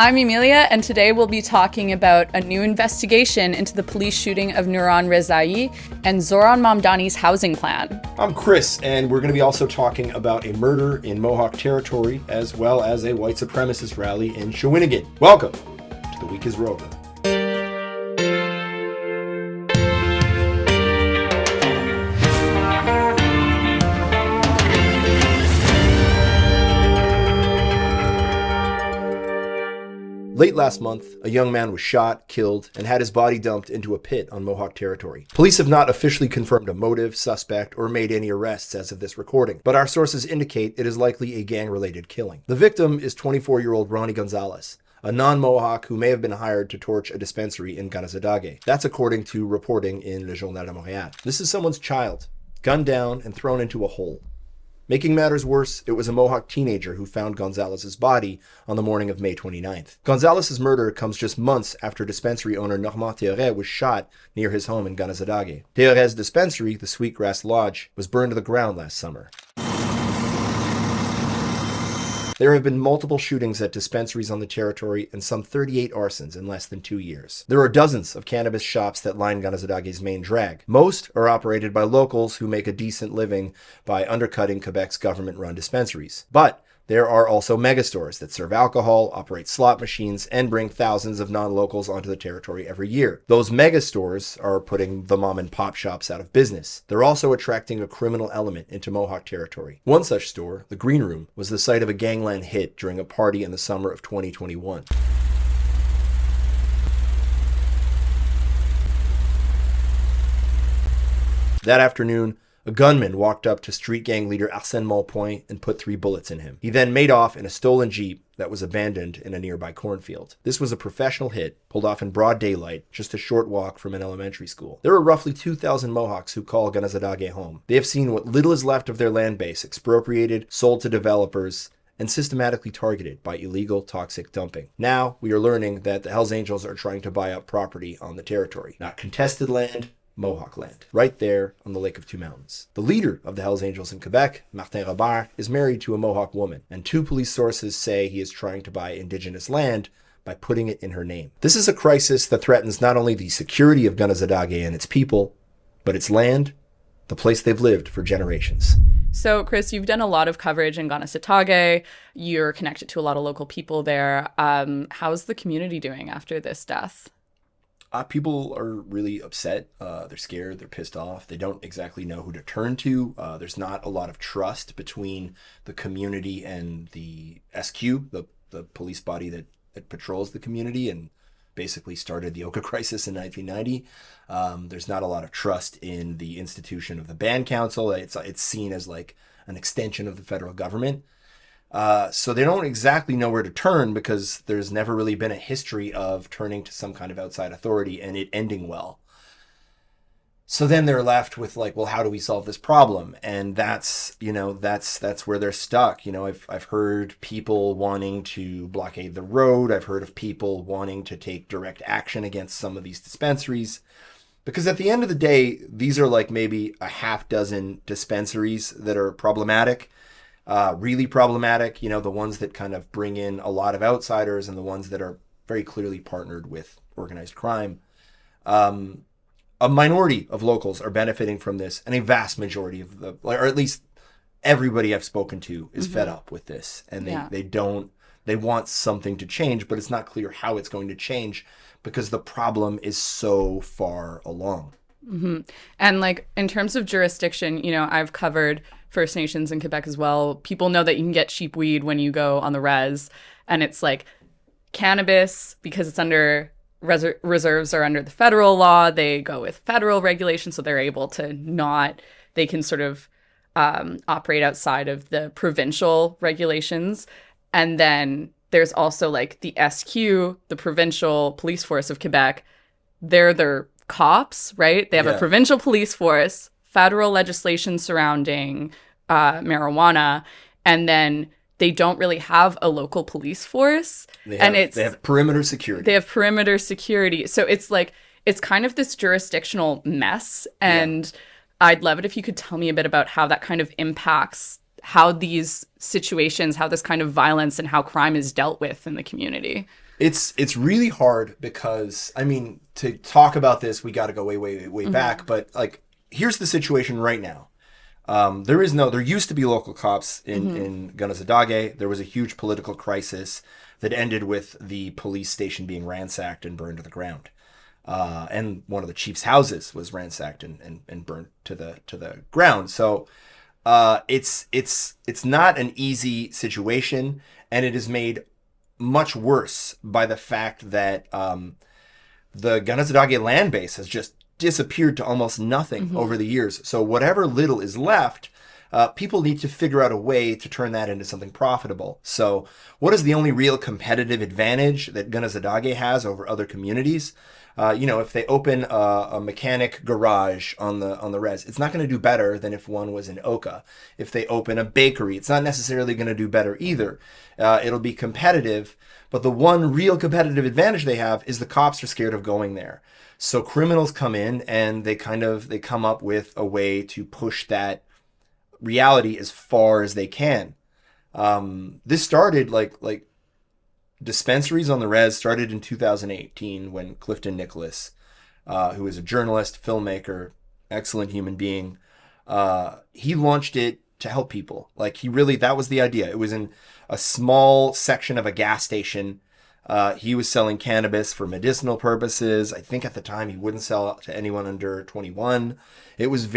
I'm Emelia, and today we'll be talking about a new investigation into the police shooting of Nooran Rezayi and Zohran Mamdani's housing plan. I'm Chris, and we're going to be also talking about a murder in Mohawk territory, as well as a white supremacist rally in Shawinigan. Welcome to the Is Rover. Late last month, a young man was shot, killed, and had his body dumped into a pit on Mohawk territory. Police have not officially confirmed a motive, suspect, or made any arrests as of this recording, but our sources indicate it is likely a gang-related killing. The victim is 24-year-old Ronnie Gonzalez, a non-Mohawk who may have been hired to torch a dispensary in Kanesatake. That's according to reporting in Le Journal de Montréal. This is someone's child, gunned down and thrown into a hole. Making matters worse, it was a Mohawk teenager who found Gonzalez's body on the morning of May 29th. Gonzalez's murder comes just months after dispensary owner Nooran was shot near his home in Kanesatake. Theoret's dispensary, the Sweetgrass Lodge, was burned to the ground last summer. There have been multiple shootings at dispensaries on the territory and some 38 arsons in less than 2 years. There are dozens of cannabis shops that line Kanesatake's main drag. Most are operated by locals who make a decent living by undercutting Quebec's government-run dispensaries. But there are also megastores that serve alcohol, operate slot machines, and bring thousands of non-locals onto the territory every year. Those megastores are putting the mom-and-pop shops out of business. They're also attracting a criminal element into Mohawk territory. One such store, the Green Room, was the site of a gangland hit during a party in the summer of 2021. That afternoon, a gunman walked up to street gang leader Arsène Montpoint and put 3 bullets in him. He then made off in a stolen Jeep that was abandoned in a nearby cornfield. This was a professional hit, pulled off in broad daylight, just a short walk from an elementary school. There are roughly 2,000 Mohawks who call Kanesatake home. They have seen what little is left of their land base expropriated, sold to developers, and systematically targeted by illegal toxic dumping. Now, we are learning that the Hells Angels are trying to buy up property on the territory. Not contested land, Mohawk land, right there on the Lake of Two Mountains. The leader of the Hells Angels in Quebec, Martin Robert, is married to a Mohawk woman, and 2 police sources say he is trying to buy indigenous land by putting it in her name. This is a crisis that threatens not only the security of Kanesatake and its people, but its land, the place they've lived for generations. So, Chris, you've done a lot of coverage in Kanesatake. You're connected to a lot of local people there. How's the community doing after this death? People are really upset. They're scared. They're pissed off. They don't exactly know who to turn to. There's not a lot of trust between the community and the SQ, the police body that patrols the community and basically started the Oka crisis in 1990. There's not a lot of trust in the institution of the band council. It's seen as like an extension of the federal government. So they don't exactly know where to turn because there's never really been a history of turning to some kind of outside authority and it ending well. So then they're left with like, well, how do we solve this problem? And that's where they're stuck. I've heard people wanting to blockade the road. I've heard of people wanting to take direct action against some of these dispensaries. Because at the end of the day, these are like maybe a half dozen dispensaries that are problematic. Really problematic, the ones that kind of bring in a lot of outsiders and the ones that are very clearly partnered with organized crime. A minority of locals are benefiting from this, and a vast majority of or at least everybody I've spoken to is fed up with this, and they want something to change, but it's not clear how it's going to change because the problem is so far along. Mm-hmm. And like in terms of jurisdiction, I've covered First Nations in Quebec as well. People know that you can get cheap weed when you go on the res, and it's like cannabis because it's under reserves are under the federal law. They go with federal regulations, so they're able to they can sort of operate outside of the provincial regulations. And then there's also like the SQ, the provincial police force of Quebec. They're their cops, right? They have a provincial police force, federal legislation surrounding marijuana, and then they don't really have a local police force. They have perimeter security. They have perimeter security. So it's like, it's kind of this jurisdictional mess. And I'd love it if you could tell me a bit about how that kind of impacts how these situations, how this kind of violence and how crime is dealt with in the community. It's really hard because, I mean, to talk about this, we got to go way back. But like, here's the situation right now. There used to be local cops in Kanesatake. There was a huge political crisis that ended with the police station being ransacked and burned to the ground. And one of the chief's houses was ransacked and burned to the ground. So it's not an easy situation, and it is made much worse by the fact that the Kanesatake land base has just disappeared to almost nothing over the years. So whatever little is left, people need to figure out a way to turn that into something profitable. So what is the only real competitive advantage that Kanesatake has over other communities? If they open a mechanic garage on the res, it's not going to do better than if one was in Oka. If they open a bakery, it's not necessarily going to do better either. It'll be competitive, but the one real competitive advantage they have is the cops are scared of going there. So criminals come in and they come up with a way to push that reality as far as they can. This started like dispensaries on the res started in 2018 when Clifton Nicholas, who is a journalist, filmmaker, excellent human being, he launched it to help people. Like that was the idea. It was in a small section of a gas station. He was selling cannabis for medicinal purposes. I think at the time he wouldn't sell it to anyone under 21. It was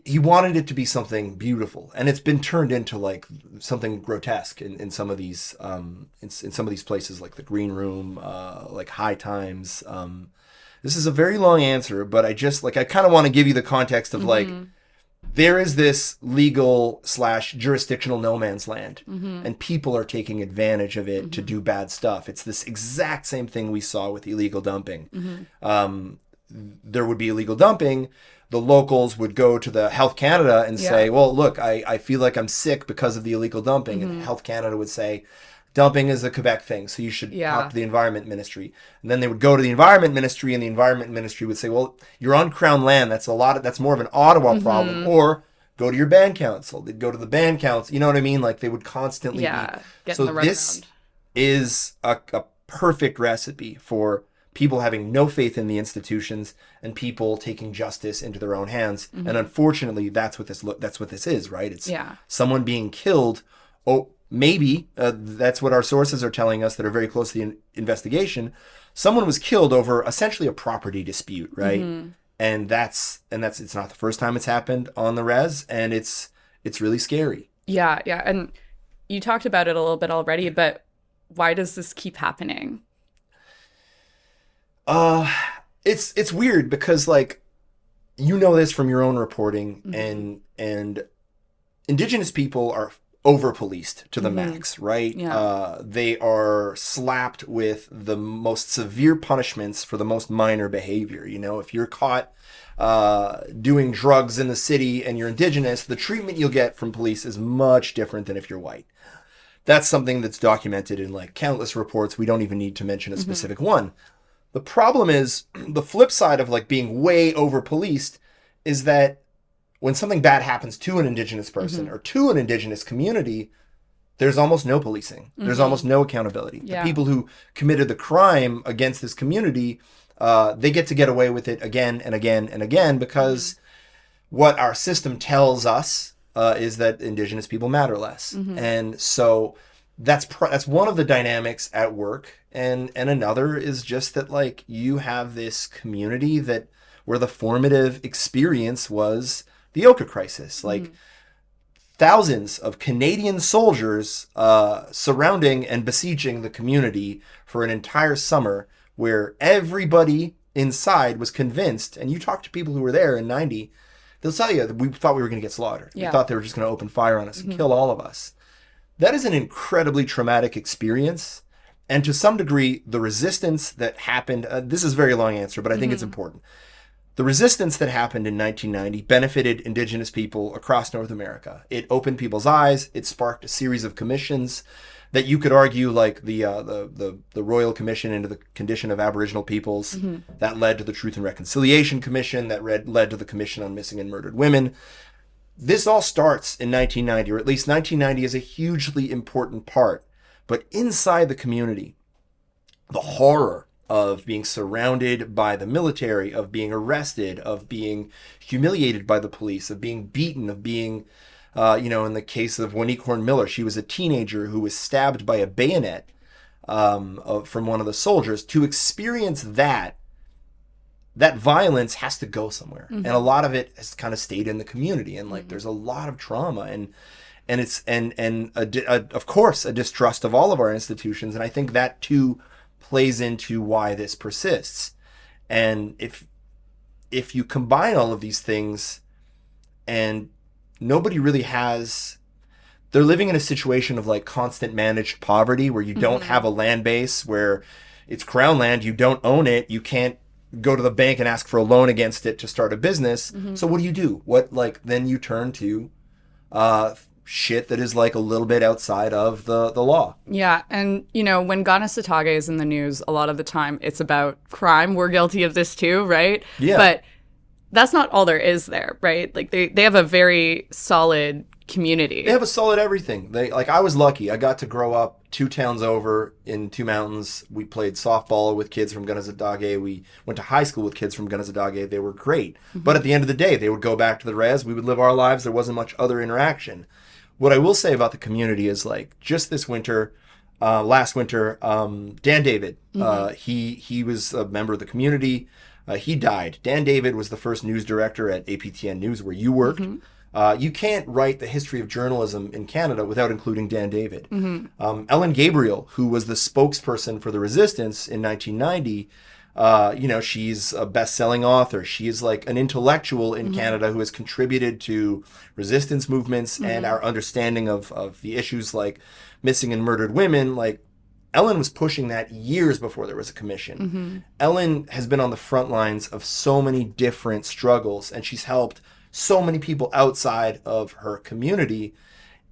he wanted it to be something beautiful, and it's been turned into like something grotesque in some of these in some of these places, like the Green Room, like High Times. This is a very long answer, but I kind of want to give you the context of like, there is this legal / jurisdictional no man's land, and people are taking advantage of it to do bad stuff. It's this exact same thing we saw with illegal dumping. There would be illegal dumping. The locals would go to the Health Canada and say, well, look, I feel like I'm sick because of the illegal dumping. And Health Canada would say, dumping is a Quebec thing, so you should talk to the Environment Ministry. And then they would go to the Environment Ministry, and the Environment Ministry would say, well, you're on Crown land. That's more of an Ottawa problem. Or go to your band council. They'd go to the band council. You know what I mean? Like they would constantly be. So this is a perfect recipe for people having no faith in the institutions and people taking justice into their own hands. And unfortunately, that's what this is, right? It's someone being killed. Oh, maybe that's what our sources are telling us that are very close to the investigation. Someone was killed over essentially a property dispute, right? And it's not the first time it's happened on the res, and it's really scary. Yeah. And you talked about it a little bit already, but why does this keep happening? It's weird because, like, you know this from your own reporting, and Indigenous people are over-policed to the max, right? They are slapped with the most severe punishments for the most minor behavior. You know, if you're caught doing drugs in the city and you're Indigenous, the treatment you'll get from police is much different than if you're white. That's something that's documented in like countless reports. We don't even need to mention a specific one. The problem is, the flip side of like being way over-policed is that when something bad happens to an Indigenous person or to an Indigenous community, there's almost no policing. There's almost no accountability. The people who committed the crime against this community, they get away with it again and again and again because what our system tells us is that Indigenous people matter less. And so that's one of the dynamics at work. And another is just that, like, you have this community where the formative experience was the Oka crisis. Like, thousands of Canadian soldiers surrounding and besieging the community for an entire summer, where everybody inside was convinced, and you talk to people who were there in 90, they'll tell you that we thought we were going to get slaughtered. We thought they were just going to open fire on us and kill all of us. That is an incredibly traumatic experience. And to some degree, the resistance that happened, this is a very long answer, but I think it's important. The resistance that happened in 1990 benefited Indigenous people across North America. It opened people's eyes. It sparked a series of commissions that you could argue, like the Royal Commission into the Condition of Aboriginal Peoples, that led to the Truth and Reconciliation Commission, that led to the Commission on Missing and Murdered Women. This all starts in 1990, or at least 1990 is a hugely important part. But inside the community, the horror of being surrounded by the military, of being arrested, of being humiliated by the police, of being beaten, of being, in the case of Wanique Horn-Miller, she was a teenager who was stabbed by a bayonet from one of the soldiers. To experience that violence has to go somewhere. And a lot of it has kind of stayed in the community. And like, there's a lot of trauma and it's, of course, a distrust of all of our institutions. And I think that too plays into why this persists. And if you combine all of these things and nobody really they're living in a situation of like constant managed poverty where you don't have a land base, where it's crown land, you don't own it, you can't go to the bank and ask for a loan against it to start a business. So what do? Then you turn to shit that is like a little bit outside of the law. Yeah. And, when Kanesatake is in the news, a lot of the time it's about crime. We're guilty of this too, right? Yeah. But that's not all there is there, right? Like they have a very solid community. They have a solid everything. I was lucky. I got to grow up 2 towns over in Two Mountains. We played softball with kids from Kanesatake. We went to high school with kids from Kanesatake. They were great. But at the end of the day, they would go back to the res. We would live our lives. There wasn't much other interaction. What I will say about the community is like just this winter, last winter, Dan David, he was a member of the community. He died. Dan David was the first news director at APTN News where you worked. You can't write the history of journalism in Canada without including Dan David. Ellen Gabriel, who was the spokesperson for the Resistance in 1990, she's a best-selling author. She is like an intellectual in Canada who has contributed to resistance movements and our understanding of the issues like missing and murdered women. Like Ellen was pushing that years before there was a commission. Ellen has been on the front lines of so many different struggles, and she's helped so many people outside of her community.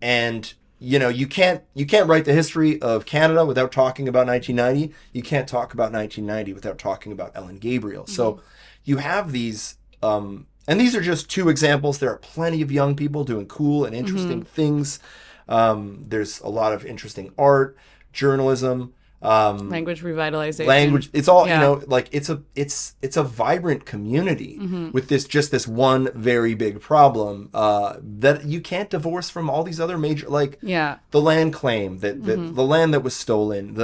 And you can't write the history of Canada without talking about 1990. You can't talk about 1990 without talking about Ellen Gabriel. So you have these and these are just 2 examples. There are plenty of young people doing cool and interesting things. There's a lot of interesting art, journalism, language revitalization. It's all it's a vibrant community with this one very big problem that you can't divorce from all these other major the land claim that the land that was stolen.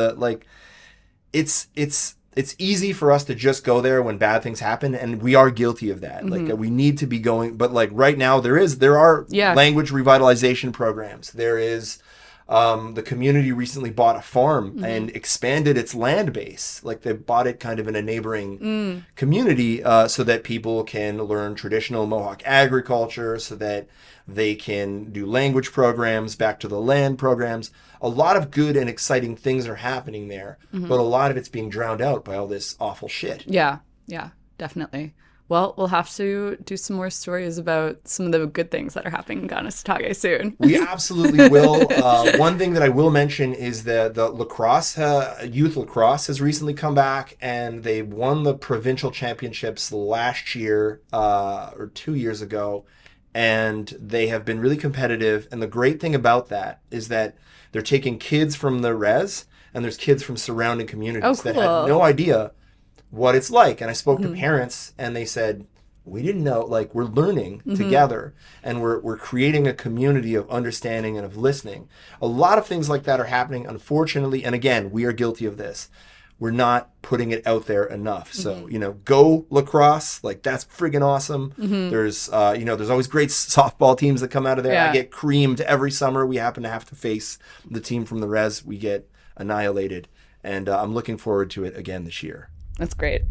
It's easy for us to just go there when bad things happen, and we are guilty of that. We need to be going, but right now there are language revitalization programs. There is the community recently bought a farm and expanded its land base. Like they bought it kind of in a neighboring community so that people can learn traditional Mohawk agriculture, so that they can do language programs, back to the land programs. A lot of good and exciting things are happening there, but a lot of it's being drowned out by all this awful shit. Yeah, definitely. Well, we'll have to do some more stories about some of the good things that are happening in Kanesatake soon. We absolutely will. One thing that I will mention is that the lacrosse, youth lacrosse has recently come back, and they won the provincial championships last year or 2 years ago, and they have been really competitive. And the great thing about that is that they're taking kids from the res, and there's kids from surrounding communities that had no idea what it's like. And I spoke to parents, and they said, we didn't know, we're learning together, and we're creating a community of understanding and of listening. A lot of things like that are happening, unfortunately. And again, we are guilty of this. We're not putting it out there enough. So, go lacrosse. That's friggin' awesome. There's always great softball teams that come out of there. I get creamed every summer. We happen to have to face the team from the res. We get annihilated. And I'm looking forward to it again this year. That's great.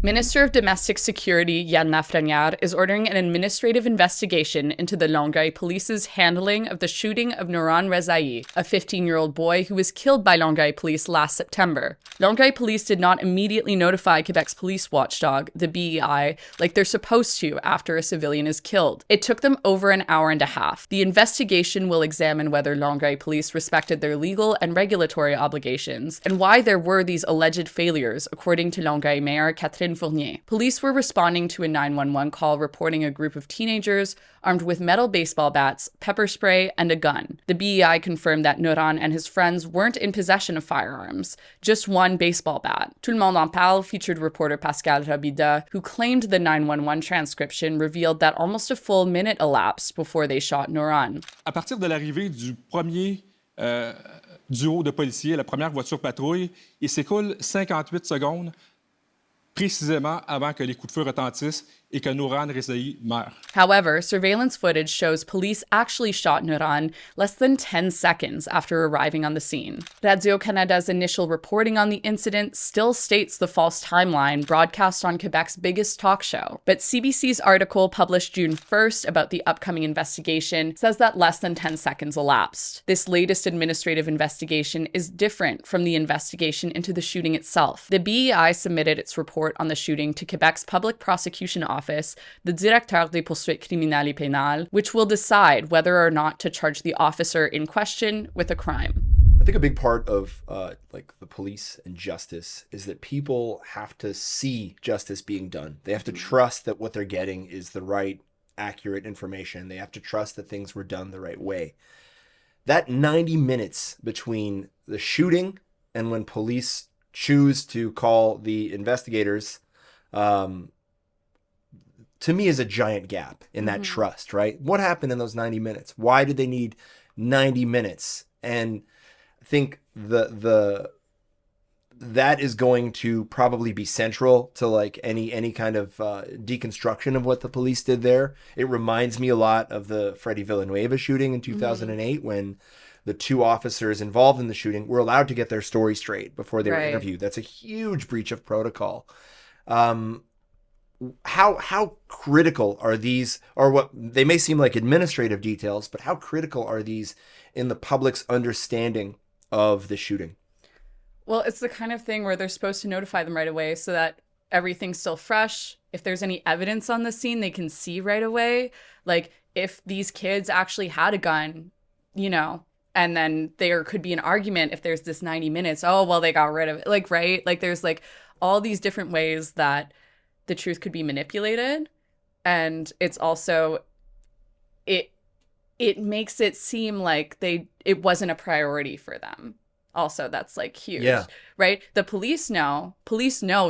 Minister of Domestic Security Yann Lafrenière is ordering an administrative investigation into the Longueuil police's handling of the shooting of Nooran Rezayi, a 15-year-old boy who was killed by Longueuil police last September. Longueuil police did not immediately notify Quebec's police watchdog, the BEI, like they're supposed to after a civilian is killed. It took them over an hour and a half. The investigation will examine whether Longueuil police respected their legal and regulatory obligations, and why there were these alleged failures, according to Longueuil Mayor Catherine Catherine Fournier. Police were responding to a 911 call reporting a group of teenagers armed with metal baseball bats, pepper spray, and a gun. The BEI confirmed that Nooran and his friends weren't in possession of firearms, just one baseball bat. Tout le monde en parle featured reporter Pascal Rabida, who claimed the 911 transcription revealed that almost a full minute elapsed before they shot Nooran. À partir de l'arrivée du premier duo de policiers, la première voiture patrouille, il s'écoule 58 secondes précisément avant que les coups de feu retentissent et que Nooran Rezayi meurt. However, surveillance footage shows police actually shot Nooran less than 10 seconds after arriving on the scene. Radio-Canada's initial reporting on the incident still states the false timeline broadcast on Quebec's biggest talk show. But CBC's article published June 1st about the upcoming investigation says that less than 10 seconds elapsed. This latest administrative investigation is different from the investigation into the shooting itself. The BEI submitted its report on the shooting to Quebec's Public Prosecution Office, the Directeur des Poursuites Criminelles et Pénales, which will decide whether or not to charge the officer in question with a crime. I think a big part of like the police and justice is that people have to see justice being done. They have to trust that what they're getting is the right, accurate information. They have to trust that things were done the right way. That 90 minutes between the shooting and when police choose to call the investigators, to me is a giant gap in that trust, right? What happened in those 90 minutes? Why did they need 90 minutes? And I think that is going to probably be central to like any kind of deconstruction of what the police did there. It reminds me a lot of the Freddie Villanueva shooting in 2008 when the two officers involved in the shooting were allowed to get their story straight before they were interviewed. That's a huge breach of protocol. How critical are these, or what they may seem like administrative details, but how critical are these in the public's understanding of the shooting? Well, it's the kind of thing where they're supposed to notify them right away so that everything's still fresh. If there's any evidence on the scene, they can see right away. Like if these kids actually had a gun, you know, and then there could be an argument if there's this 90 minutes. Oh, well, they got rid of it. Like, right? Like there's like all these different ways that the truth could be manipulated. And it's also, it makes it seem like it wasn't a priority for them. Also, that's like huge, right? The police know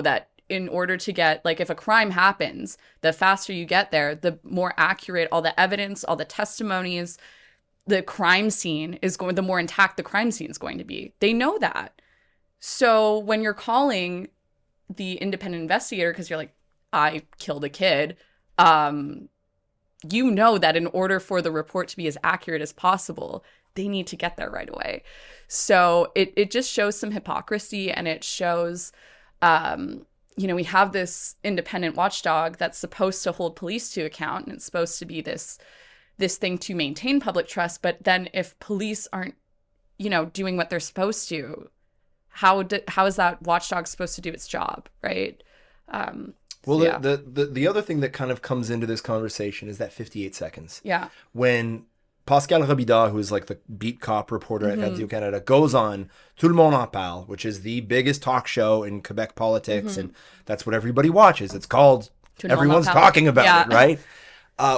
that in order to get, like if a crime happens, the faster you get there, the more accurate all the evidence, all the testimonies, the crime scene is going, the more intact the crime scene is going to be. They know that. So when you're calling the independent investigator, because you're like, I killed a kid, you know that in order for the report to be as accurate as possible, they need to get there right away. So it just shows some hypocrisy, and it shows, you know, we have this independent watchdog that's supposed to hold police to account, and it's supposed to be this thing to maintain public trust. But then if police aren't, you know, doing what they're supposed to, how is that watchdog supposed to do its job, right? Well, the other thing that kind of comes into this conversation is that 58 seconds. Yeah. When Pascal Rabida, who is like the beat cop reporter at Radio-Canada, goes on Tout le monde en parle, which is the biggest talk show in Quebec politics, and that's what everybody watches. It's called Everyone's Talking About It, right?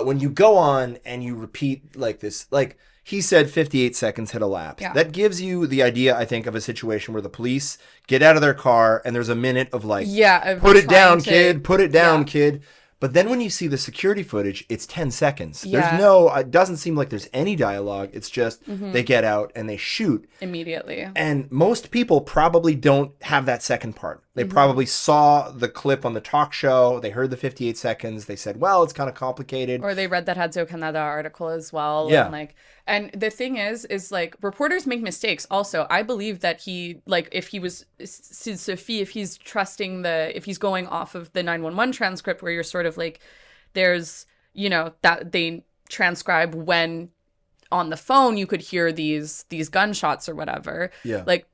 When you go on and you repeat like this, like he said 58 seconds had elapsed. Yeah. That gives you the idea, I think, of a situation where the police get out of their car and there's a minute of like, put it down, kid, put it down, kid. But then when you see the security footage, it's 10 seconds. Yeah. There's no, it doesn't seem like there's any dialogue. It's just they get out and they shoot. Immediately. And most people probably don't have that second part. They probably saw the clip on the talk show. They heard the 58 seconds. They said, well, it's kind of complicated. Or they read that Radio-Canada article as well. Yeah. And the thing is like reporters make mistakes. Also, I believe that he, like, if he's trusting if he's going off of the 911 transcript where you're sort of like, there's, you know, that they transcribe when on the phone you could hear these gunshots or whatever. Yeah. Like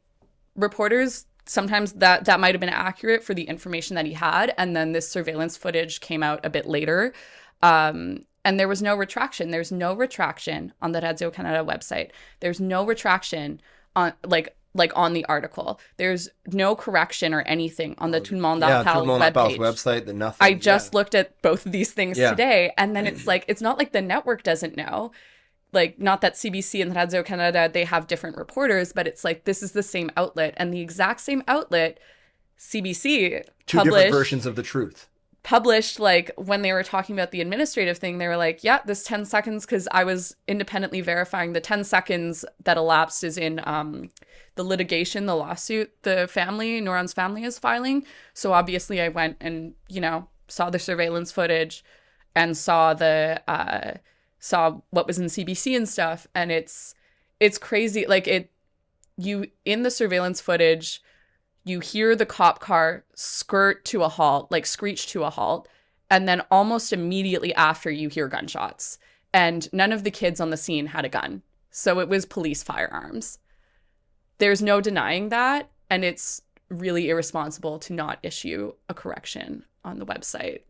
reporters, sometimes that might have been accurate for the information that he had. And then this surveillance footage came out a bit later. And there was no retraction. There's no retraction on the Radio-Canada website. There's no retraction on, like, like on the article. There's no correction or anything on the Tout le monde Yeah, appelle Tout le monde appelle webpage. website, the nothing. I just looked at both of these things Yeah. today, and then it's like, it's not like the network doesn't know. Like, not that CBC and Radio Canada, they have different reporters, but it's like, this is the same outlet, and the exact same outlet, CBC, Two different versions of the truth. published, like, when they were talking about the administrative thing, they were like, yeah, this 10 seconds, because I was independently verifying the 10 seconds that elapsed is in the litigation, the lawsuit the family, Nooran's family, is filing. So obviously I went and, you know, saw the surveillance footage and saw what was in CBC and stuff. And it's crazy. Like, you in the surveillance footage, you hear the cop car skirt to a halt, like screech to a halt, and then almost immediately after you hear gunshots. And none of the kids on the scene had a gun. So it was police firearms. There's no denying that, and it's really irresponsible to not issue a correction on the website.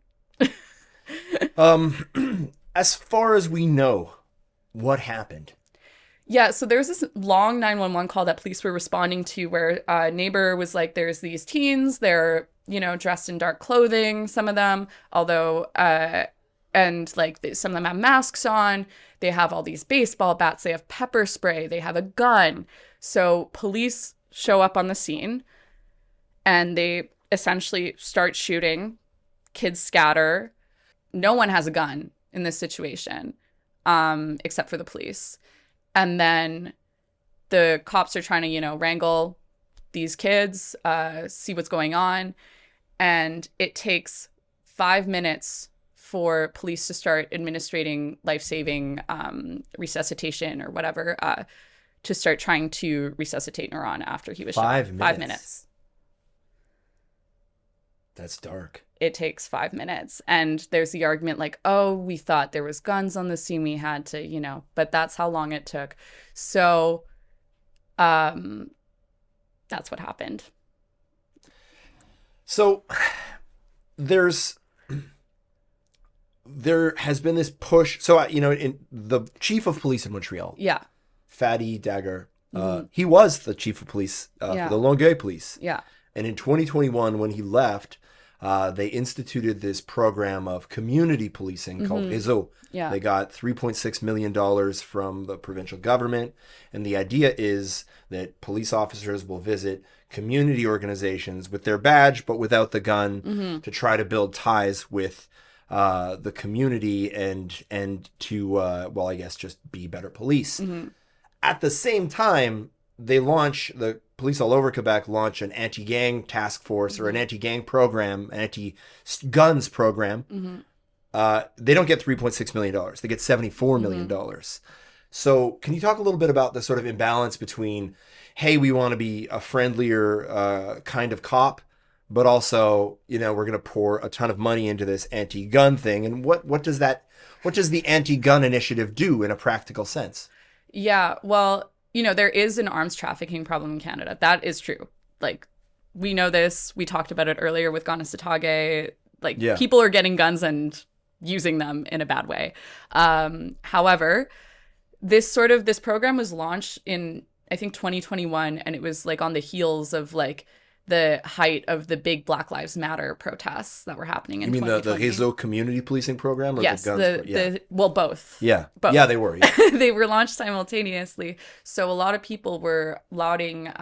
As far as we know, what happened? Yeah, so there was this long 911 call that police were responding to where a neighbor was like, there's these teens, they're, you know, dressed in dark clothing, some of them, although, and like some of them have masks on, they have all these baseball bats, they have pepper spray, they have a gun. So police show up on the scene and they essentially start shooting, kids scatter. No one has a gun in this situation, except for the police. And then the cops are trying to, you know, wrangle these kids, see what's going on. And it takes 5 minutes for police to start administrating life-saving resuscitation or whatever, to start trying to resuscitate Nooran after he was shot. 5 minutes. That's dark. It takes 5 minutes. And there's the argument like, oh, we thought there was guns on the scene. We had to, you know, but that's how long it took. So that's what happened. So there has been this push. So, you know, in the chief of police in Montreal, Yeah. Fatty Dagger, he was the chief of police for the Longueuil police. Yeah. And in 2021, when he left, they instituted this program of community policing called Réseau. Yeah. They got $3.6 million from the provincial government. And the idea is that police officers will visit community organizations with their badge, but without the gun, to try to build ties with the community and to, well, I guess just be better police. At the same time, the police all over Quebec launch an anti-gang task force or an anti-gang program, anti-guns program. They don't get $3.6 million. They get $74 million. So can you talk a little bit about the sort of imbalance between, hey, we want to be a friendlier kind of cop, but also, you know, we're going to pour a ton of money into this anti-gun thing. And what does the anti-gun initiative do in a practical sense? Yeah, well, you know, there is an arms trafficking problem in Canada. That is true. Like, we know this. We talked about it earlier with Kanesatake. Like, people are getting guns and using them in a bad way. However, this program was launched in, I think, 2021, and it was like on the heels of like the height of the big Black Lives Matter protests that were happening in 2020. The Réseau community policing program? Or yes, the guns well, both. Yeah. Both. Yeah, they were. Yeah. They were launched simultaneously. So a lot of people were lauding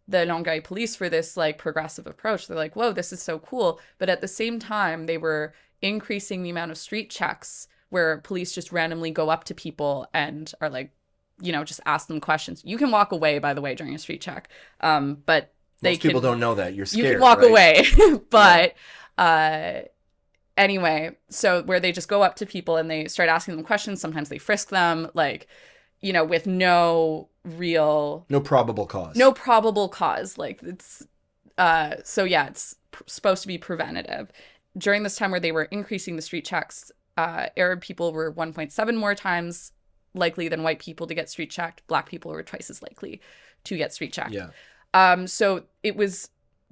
the Longueuil police for this like progressive approach. They're like, whoa, this is so cool. But at the same time, they were increasing the amount of street checks where police just randomly go up to people and are like, you know, just ask them questions. You can walk away, by the way, during a street check. But most people don't know that. You're scared. You can walk right? away. But anyway, so where they just go up to people and they start asking them questions. Sometimes they frisk them, like, you know, with no probable cause. Like, it's so yeah, it's supposed to be preventative. During this time where they were increasing the street checks, Arab people were 1.7 more times likely than white people to get street checked. Black people were twice as likely to get street checked. Yeah. So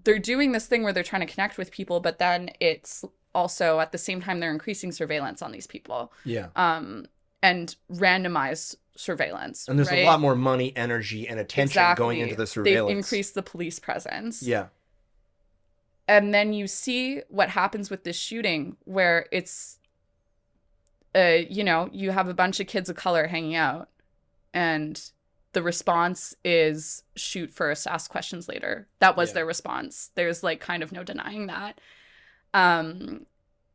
they're doing this thing where they're trying to connect with people, but then it's also at the same time they're increasing surveillance on these people. Yeah. And randomized surveillance. And there's right? a lot more money, energy, and attention going into the surveillance. They've increased the police presence. Yeah. And then you see what happens with this shooting where it's, you have a bunch of kids of color hanging out and the response is shoot first, ask questions later. That was their response. There's like kind of no denying that.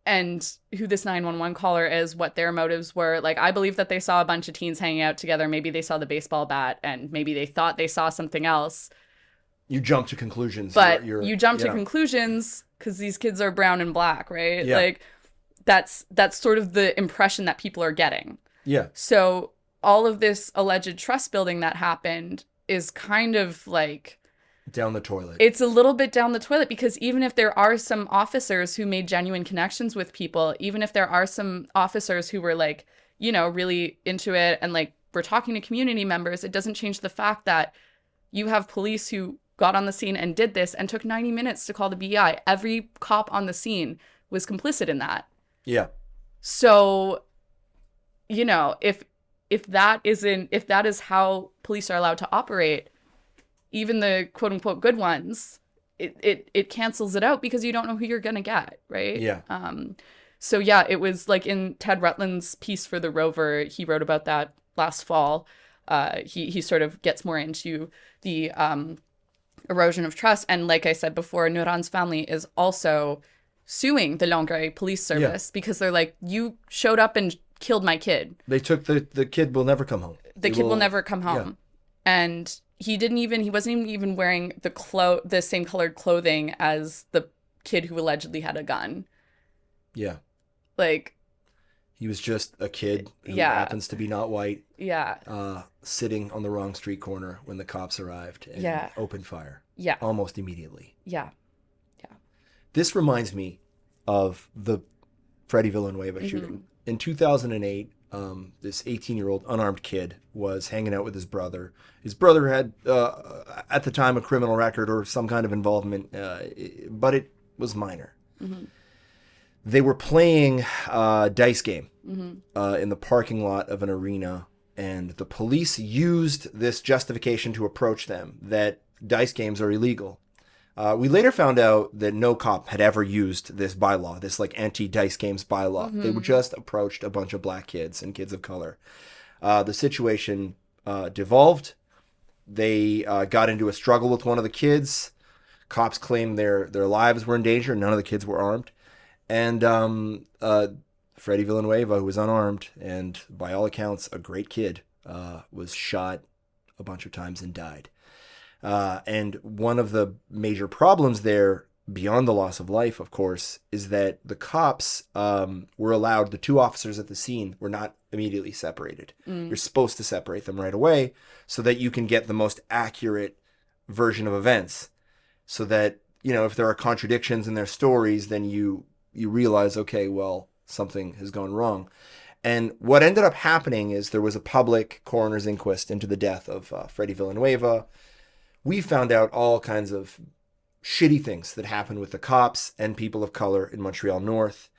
And who this 911 caller is, what their motives were. Like, I believe that they saw a bunch of teens hanging out together. Maybe they saw the baseball bat and maybe they thought they saw something else. You jump to conclusions. But you jump to conclusions because these kids are brown and black, right? Yeah. Like, that's sort of the impression that people are getting. Yeah. So all of this alleged trust building that happened is kind of like... down the toilet. It's a little bit down the toilet because even if there are some officers who made genuine connections with people, even if there are some officers who were like, really into it and like we're talking to community members, it doesn't change the fact that you have police who got on the scene and did this and took 90 minutes to call the BEI. Every cop on the scene was complicit in that. Yeah. So, if that is how police are allowed to operate, even the quote unquote good ones, it cancels it out because you don't know who you're going to get. Right. Yeah. So yeah, it was like in Ted Rutland's piece for The Rover, he wrote about that last fall. He sort of gets more into the erosion of trust. And like I said before, Nooran's family is also suing the Longueuil police service because they're like, you showed up and killed my kid. They took the kid will never come home. The kid will never come home. Yeah. And he wasn't even wearing the same colored clothing as the kid who allegedly had a gun. Yeah. Like, he was just a kid who happens to be not white. Yeah. Sitting on the wrong street corner when the cops arrived and opened fire. Yeah. Almost immediately. Yeah. Yeah. This reminds me of the Freddie Villanueva shooting. In 2008, this 18-year-old unarmed kid was hanging out with his brother. His brother had, at the time, a criminal record or some kind of involvement, but it was minor. Mm-hmm. They were playing a dice game in the parking lot of an arena, and the police used this justification to approach them, that dice games are illegal. We later found out that no cop had ever used this bylaw, this like anti-dice games bylaw. They were just approached a bunch of black kids and kids of color. The situation devolved. They got into a struggle with one of the kids. Cops claimed their lives were in danger. None of the kids were armed. And Freddie Villanueva, who was unarmed and by all accounts a great kid, was shot a bunch of times and died. And one of the major problems there, beyond the loss of life, of course, is that the cops were allowed, the two officers at the scene were not immediately separated. You're supposed to separate them right away so that you can get the most accurate version of events. So that, if there are contradictions in their stories, then you realize, okay, well, something has gone wrong. And what ended up happening is there was a public coroner's inquest into the death of Freddie Villanueva. We found out all kinds of shitty things that happened with the cops and people of color in Montreal North.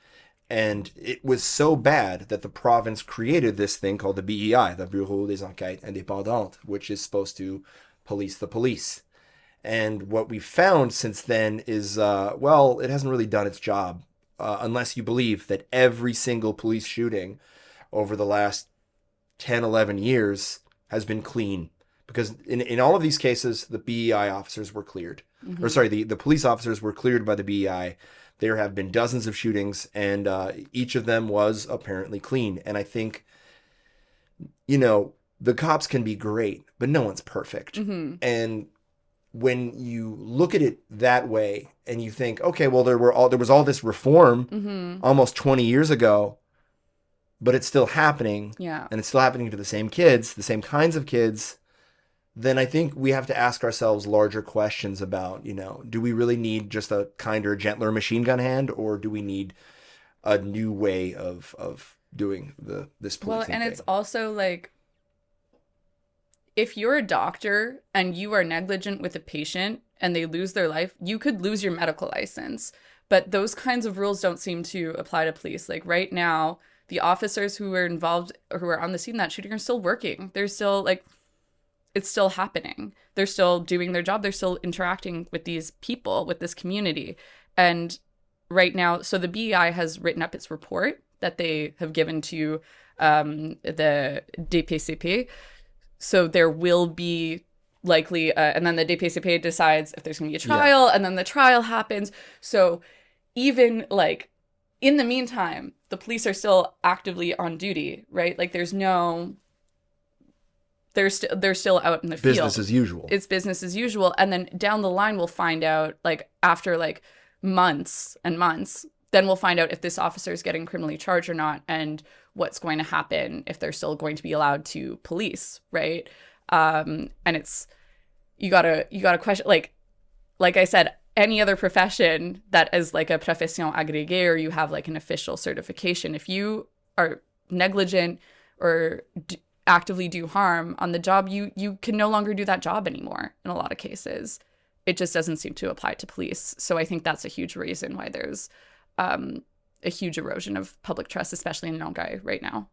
And it was so bad that the province created this thing called the BEI, the Bureau des Enquêtes Indépendantes, which is supposed to police the police. And what we've found since then is, it hasn't really done its job, unless you believe that every single police shooting over the last 10, 11 years has been clean. Because in all of these cases, the BEI officers were cleared. Or sorry, the police officers were cleared by the BEI. There have been dozens of shootings, and each of them was apparently clean. And I think, the cops can be great, but no one's perfect. And when you look at it that way, and you think, okay, well, there was all this reform almost 20 years ago, but it's still happening. Yeah. And it's still happening to the same kids, the same kinds of kids. Then I think we have to ask ourselves larger questions about, do we really need just a kinder, gentler machine gun hand, or do we need a new way of doing this policing Well, and thing? It's also like, if you're a doctor and you are negligent with a patient and they lose their life, you could lose your medical license. But those kinds of rules don't seem to apply to police. Like right now, the officers who were involved or who were on the scene in that shooting are still working. They're still like, it's still happening. They're still doing their job. They're still interacting with these people, with this community. And right now, so the BEI has written up its report that they have given to the DPCP. So there will be likely, and then the DPCP decides if there's going to be a trial, and then the trial happens. So even like in the meantime, the police are still actively on duty, right? Like there's no... They're still out in the field. Business as usual. It's business as usual. And then down the line, we'll find out, like, after, like, months and months, then we'll find out if this officer is getting criminally charged or not and what's going to happen if they're still going to be allowed to police, right? And it's, you gotta question, like I said, any other profession that is, like, a profession agrégée or you have, like, an official certification, if you are negligent or actively do harm on the job, you can no longer do that job anymore in a lot of cases. It just doesn't seem to apply to police. So I think that's a huge reason why there's a huge erosion of public trust, especially in Longueuil right now.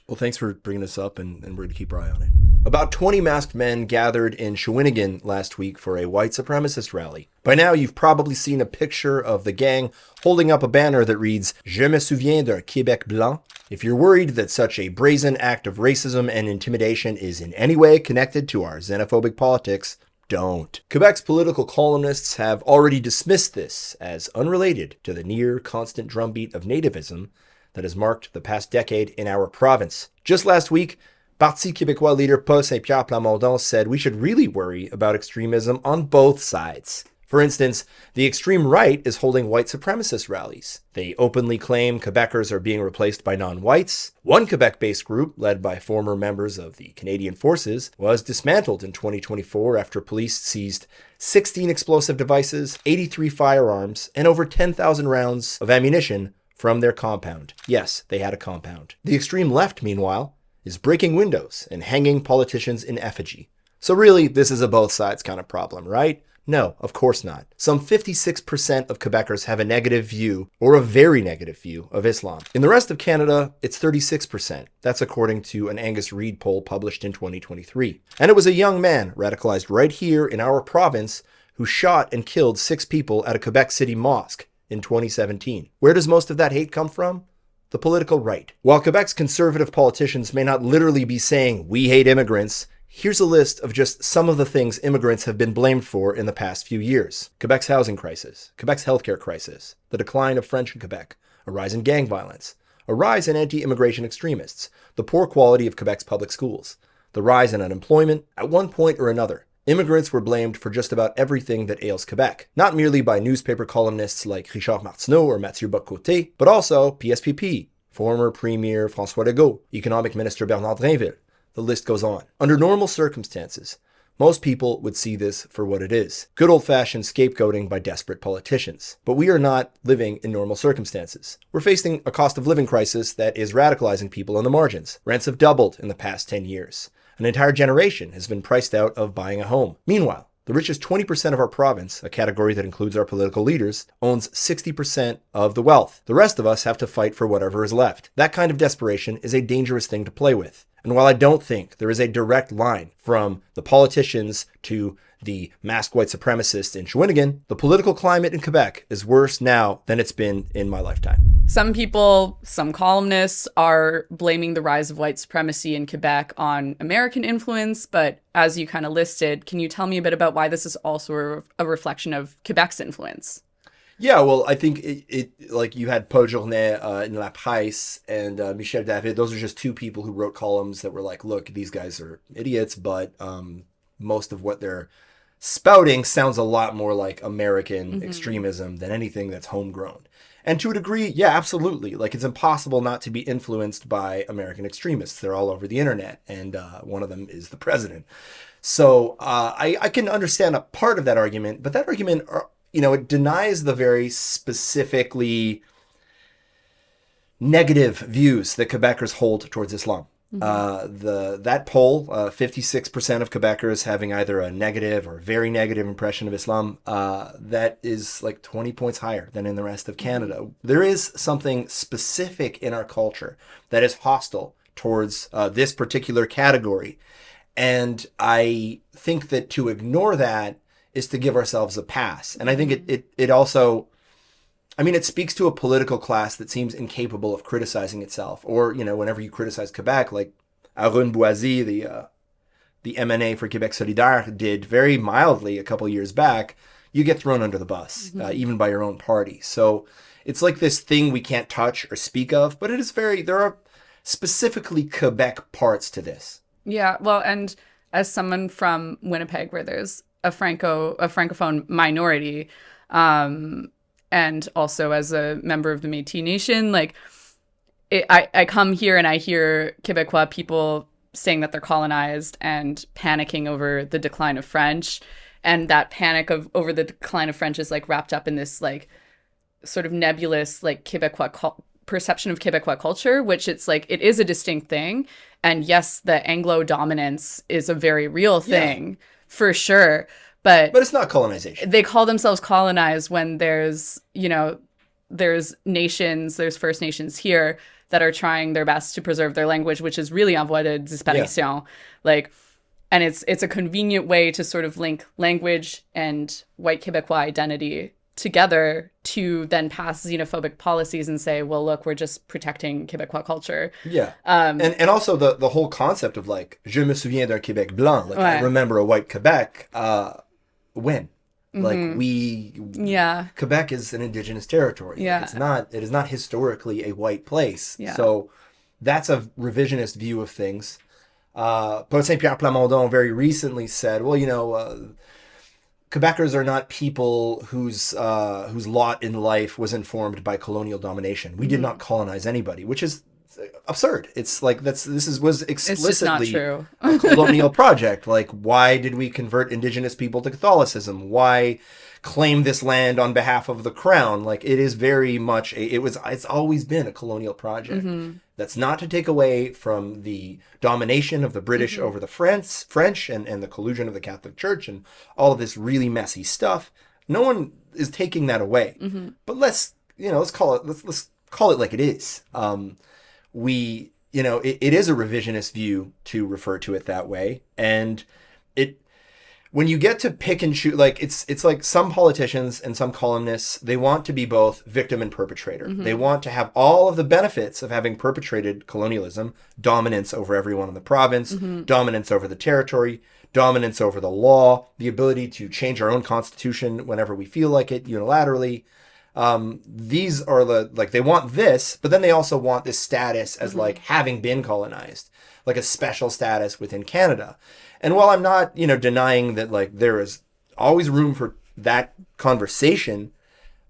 Well, thanks for bringing this up, and we're going to keep our eye on it. About 20 masked men gathered in Shawinigan last week for a white supremacist rally. By now, you've probably seen a picture of the gang holding up a banner that reads, Je me souviens d'un Québec blanc. If you're worried that such a brazen act of racism and intimidation is in any way connected to our xenophobic politics, don't. Quebec's political columnists have already dismissed this as unrelated to the near constant drumbeat of nativism that has marked the past decade in our province. Just last week, Parti Québécois leader Paul Saint-Pierre Plamondon said we should really worry about extremism on both sides. For instance, the extreme right is holding white supremacist rallies. They openly claim Quebecers are being replaced by non-whites. One Quebec-based group, led by former members of the Canadian Forces, was dismantled in 2024 after police seized 16 explosive devices, 83 firearms, and over 10,000 rounds of ammunition from their compound. Yes, they had a compound. The extreme left, meanwhile, is breaking windows and hanging politicians in effigy. So really, this is a both sides kind of problem, right? No, of course not. Some 56% of Quebecers have a negative view, or a very negative view, of Islam. In the rest of Canada, it's 36%. That's according to an Angus Reid poll published in 2023. And it was a young man radicalized right here in our province who shot and killed 6 people at a Quebec City mosque in 2017. Where does most of that hate come from? The political right. While Quebec's conservative politicians may not literally be saying, we hate immigrants, here's a list of just some of the things immigrants have been blamed for in the past few years. Quebec's housing crisis, Quebec's healthcare crisis, the decline of French in Quebec, a rise in gang violence, a rise in anti-immigration extremists, the poor quality of Quebec's public schools, the rise in unemployment. At one point or another, immigrants were blamed for just about everything that ails Quebec, not merely by newspaper columnists like Richard Martineau or Mathieu Bock-Côté, but also PSPP, former Premier François Legault, Economic Minister Bernard Drinville. The list goes on. Under normal circumstances, most people would see this for what it is. Good old-fashioned scapegoating by desperate politicians. But we are not living in normal circumstances. We're facing a cost of living crisis that is radicalizing people on the margins. Rents have doubled in the past 10 years. An entire generation has been priced out of buying a home. Meanwhile, the richest 20% of our province, a category that includes our political leaders, owns 60% of the wealth. The rest of us have to fight for whatever is left. That kind of desperation is a dangerous thing to play with. And while I don't think there is a direct line from the politicians to the masked white supremacists in Shawinigan, the political climate in Quebec is worse now than it's been in my lifetime. Some people, some columnists are blaming the rise of white supremacy in Quebec on American influence, but as you kind of listed, can you tell me a bit about why this is also a reflection of Quebec's influence? Yeah, well, I think it like you had Paul Journet in La Presse and Michel David. Those are just two people who wrote columns that were like, look, these guys are idiots, but most of what they're spouting sounds a lot more like American extremism than anything that's homegrown. And to a degree, yeah, absolutely. Like, it's impossible not to be influenced by American extremists. They're all over the internet, and one of them is the president. So I can understand a part of that argument, but that argument, it denies the very specifically negative views that Quebecers hold towards Islam. That poll, 56% of Quebecers having either a negative or very negative impression of Islam, that is like 20 points higher than in the rest of Canada. There is something specific in our culture that is hostile towards this particular category. And I think that to ignore that is to give ourselves a pass. And I think it also, I mean, it speaks to a political class that seems incapable of criticizing itself. Or, you know, whenever you criticize Quebec, like Arun Boisy, the MNA for Québec Solidaire, did very mildly a couple years back, you get thrown under the bus, even by your own party. So it's like this thing we can't touch or speak of, but it is there are specifically Quebec parts to this. Yeah, well, and as someone from Winnipeg, where there's a francophone minority, and also as a member of the Métis Nation, like I come here and I hear Quebecois people saying that they're colonized and panicking over the decline of French, and that panic over the decline of French is like wrapped up in this like sort of nebulous like Quebecois perception of Quebecois culture, which it's like it is a distinct thing. And yes, the Anglo dominance is a very real thing, for sure. But it's not colonization. They call themselves colonized when there's nations, there's First Nations here that are trying their best to preserve their language, which is really en voie de disparition. Like, and it's a convenient way to sort of link language and white Quebecois identity together to then pass xenophobic policies and say, well, look, we're just protecting Quebecois culture. Yeah. And also the whole concept of like, je me souviens d'un Québec blanc, like I remember a white Quebec, when? Like Quebec is an indigenous territory. Yeah. Like it is not historically a white place. Yeah. So that's a revisionist view of things. Paul Saint-Pierre Plamondon very recently said, well, you know, Quebecers are not people whose lot in life was informed by colonial domination. We did not colonize anybody, which is absurd. It's like was explicitly a colonial project. Like, why did we convert indigenous people to Catholicism? Why claim this land on behalf of the crown? Like, it is very much it's always been a colonial project. That's not to take away from the domination of the British over the French and the collusion of the Catholic Church and all of this really messy stuff. No one is taking that away. But let's call it like it is. It is a revisionist view to refer to it that way. And when you get to pick and choose, like it's like some politicians and some columnists, they want to be both victim and perpetrator. They want to have all of the benefits of having perpetrated colonialism, dominance over everyone in the province, dominance over the territory, dominance over the law, the ability to change our own constitution whenever we feel like it unilaterally. These are they want this, but then they also want this status as like having been colonized, like a special status within Canada. And while I'm not, denying that like there is always room for that conversation,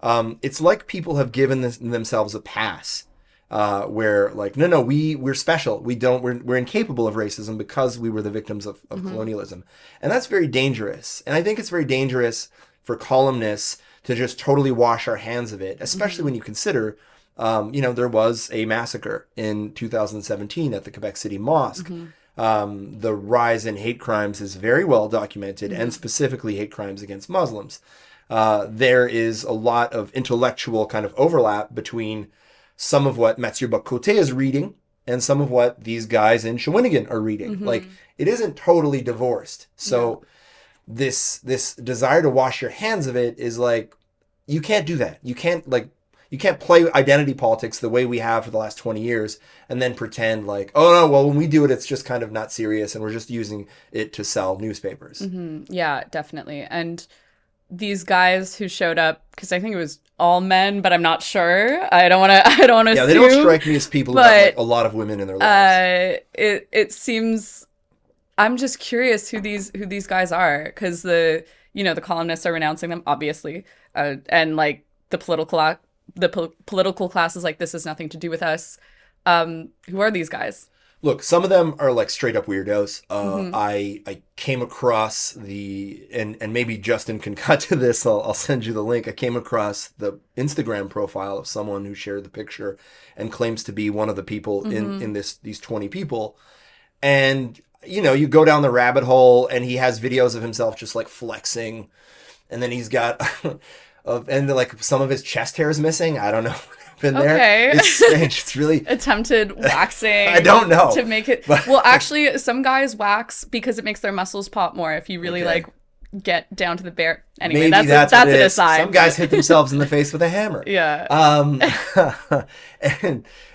it's like people have given themselves a pass, where like, no, we're special. We're incapable of racism because we were the victims of colonialism. And that's very dangerous. And I think it's very dangerous for columnists to just totally wash our hands of it, especially when you consider, there was a massacre in 2017 at the Quebec City Mosque. The rise in hate crimes is very well documented, and specifically hate crimes against Muslims. There is a lot of intellectual kind of overlap between some of what Mathieu Bock-Côté is reading and some of what these guys in Shawinigan are reading. Like, it isn't totally divorced. So this desire to wash your hands of it is like, you can't do that. You can't play identity politics the way we have for the last 20 years and then pretend like, oh no, well, when we do it, it's just kind of not serious and we're just using it to sell newspapers. Yeah, definitely. And these guys who showed up, because I think it was all men, but I'm not sure. I don't want to Yeah, assume, they don't strike me as people who have like a lot of women in their lives. It seems, I'm just curious who these guys are, because the columnists are renouncing them, obviously. And like the political class is like, this has nothing to do with us. Who are these guys? Look, some of them are like straight up weirdos. I came across and maybe Justin can cut to this. I'll send you the link. I came across the Instagram profile of someone who shared the picture and claims to be one of the people in these 20 people. And, you know, you go down the rabbit hole and he has videos of himself just like flexing. And then he's got, and like some of his chest hair is missing. I don't know. In there. Okay. It's strange. It's really attempted waxing. I don't know. To make it well, actually some guys wax because it makes their muscles pop more if you really like get down to the bare. Anyway, maybe that's an aside. Some guys hit themselves in the face with a hammer. Yeah.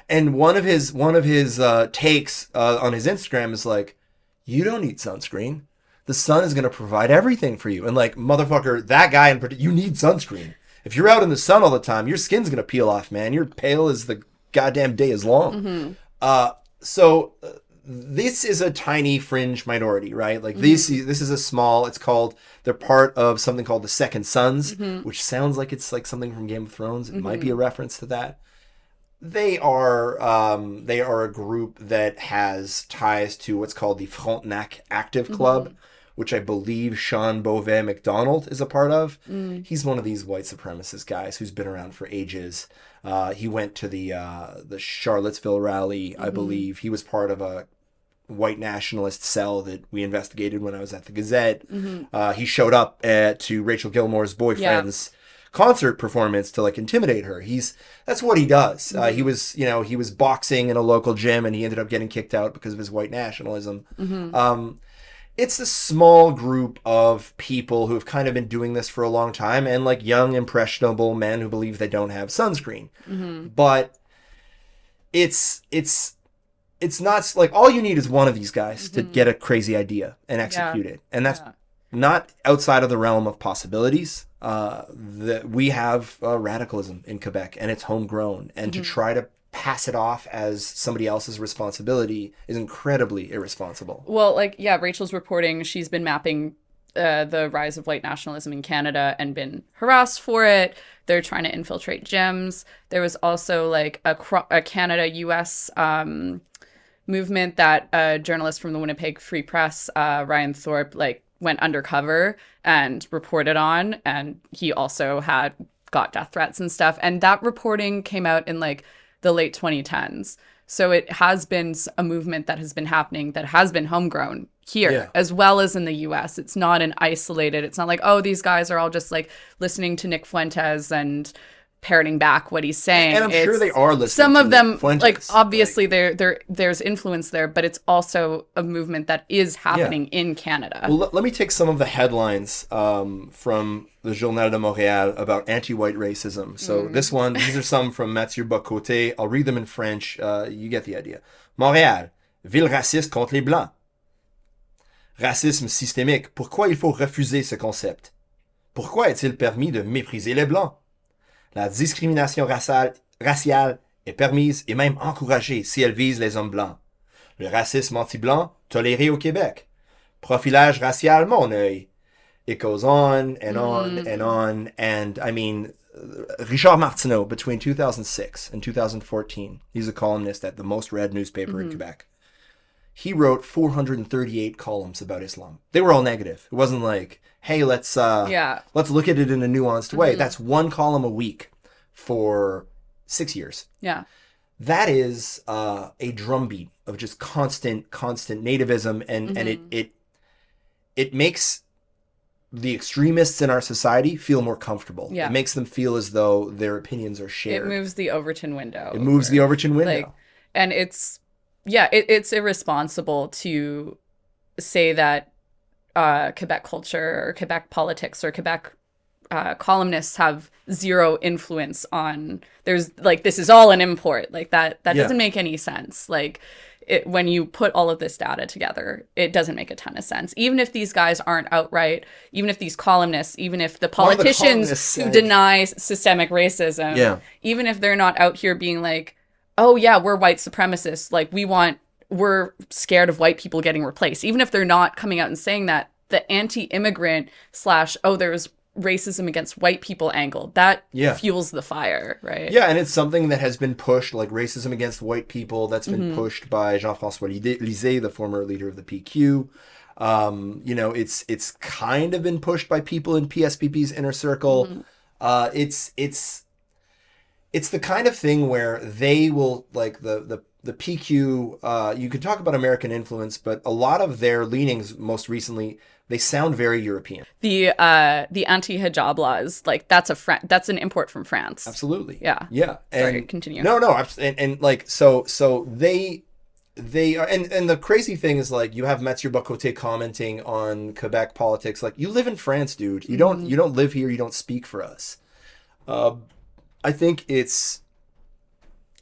And one of his takes on his Instagram is like, you don't need sunscreen. The sun is going to provide everything for you. And like, motherfucker, that guy in particular, you need sunscreen. If you're out in the sun all the time, your skin's going to peel off, man. You're pale as the goddamn day is long. So this is a tiny fringe minority, right? Like this is a small, they're part of something called the Second Sons, which sounds like it's like something from Game of Thrones. It might be a reference to that. They are a group that has ties to what's called the Frontenac Active Club, which I believe Sean Beauvais McDonald is a part of. He's one of these white supremacist guys who's been around for ages. He went to the Charlottesville rally, I believe. He was part of a white nationalist cell that we investigated when I was at the Gazette. He showed up to Rachel Gilmore's boyfriend's concert performance to like intimidate her. That's what he does. He was boxing in a local gym and he ended up getting kicked out because of his white nationalism. It's a small group of people who've kind of been doing this for a long time and like young, impressionable men who believe they don't have sunscreen. But it's not like all you need is one of these guys to get a crazy idea and execute it. And that's not outside of the realm of possibilities. That we have radicalism in Quebec and it's homegrown. And to try to pass it off as somebody else's responsibility is incredibly irresponsible. Well, like, yeah, Rachel's reporting, she's been mapping the rise of white nationalism in Canada and been harassed for it. They're trying to infiltrate gyms. There was also like a Canada-US movement that a journalist from the Winnipeg Free Press, Ryan Thorpe, like went undercover and reported on. And he also got death threats and stuff. And that reporting came out in like the late 2010s. So it has been a movement that has been happening that has been homegrown here as well as in the US. It's not it's not like, oh, these guys are all just like listening to Nick Fuentes and parroting back what he's saying. And I'm sure they are listening some to of them, Nick Fuentes. like obviously there's influence there, but it's also a movement that is happening in Canada. Well, let me take some of the headlines from the Journal de Montréal about anti-white racism. So these are some from Mathieu Bocoté. I'll read them in French. You get the idea. Montréal, ville raciste contre les Blancs. Racisme systémique. Pourquoi il faut refuser ce concept? Pourquoi est-il permis de mépriser les Blancs? La discrimination raciale est permise et même encouragée si elle vise les hommes blancs. Le racisme anti-blanc, toléré au Québec. Profilage racial, mon œil. It goes on and on and on. And I mean, Richard Martineau, between 2006 and 2014, he's a columnist at the most read newspaper in Quebec. He wrote 438 columns about Islam. They were all negative. It wasn't like, hey, let's look at it in a nuanced way. That's one column a week for 6 years. Yeah. That is a drumbeat of just constant nativism, and it makes the extremists in our society feel more comfortable. Yeah. It makes them feel as though their opinions are shared. It moves the Overton window. Like, and it's irresponsible to say that Quebec culture or Quebec politics or Quebec columnists have zero influence on. There's like, this is all an import. Like that doesn't make any sense. Like when you put all of this data together, it doesn't make a ton of sense. Even if these guys aren't outright, even if these columnists, even if the politicians who deny systemic racism, even if they're not out here being like, oh yeah, we're white supremacists. Like we're scared of white people getting replaced. Even if they're not coming out and saying that, the anti-immigrant / oh, there's racism against white people angle. That fuels the fire, right? Yeah, and it's something that has been pushed, like racism against white people, that's been pushed by Jean-François Lisée, the former leader of the PQ. You know, it's kind of been pushed by people in PSPP's inner circle. It's the kind of thing where they will, like the PQ, you can talk about American influence, but a lot of their leanings most recently, they sound very European. The anti-hijab laws, like that's an import from France. Absolutely. Yeah. Yeah. Sorry, continue. No, and like so they are, and the crazy thing is, like, you have Mathieu Bocoté commenting on Quebec politics, like, you live in France, dude. You don't live here. You don't speak for us. I think it's,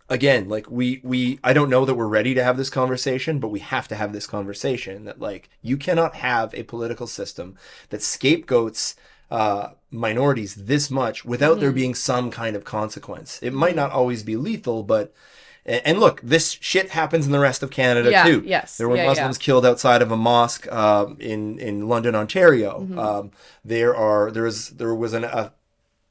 again, like I don't know that we're ready to have this conversation, but we have to have this conversation that, like, you cannot have a political system that scapegoats minorities this much without there being some kind of consequence. It might not always be lethal, but, and look, this shit happens in the rest of Canada too. Yes. There were Muslims killed outside of a mosque in London, Ontario.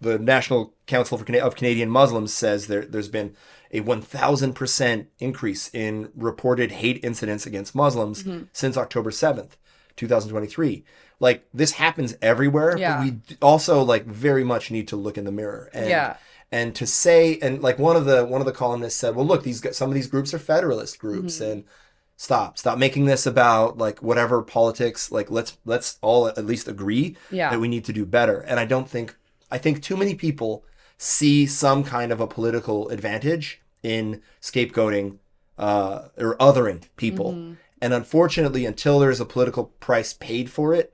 The National Council of Canadian Muslims says there's been a 1,000% increase in reported hate incidents against Muslims since October 7th, 2023. Like, this happens everywhere, but we also, like, very much need to look in the mirror. And to say, and like one of the columnists said, well, look, some of these groups are federalist groups, and stop making this about, like, whatever politics. Like, let's all at least agree that we need to do better. And I think too many people see some kind of a political advantage in scapegoating or othering people. And unfortunately, until there's a political price paid for it,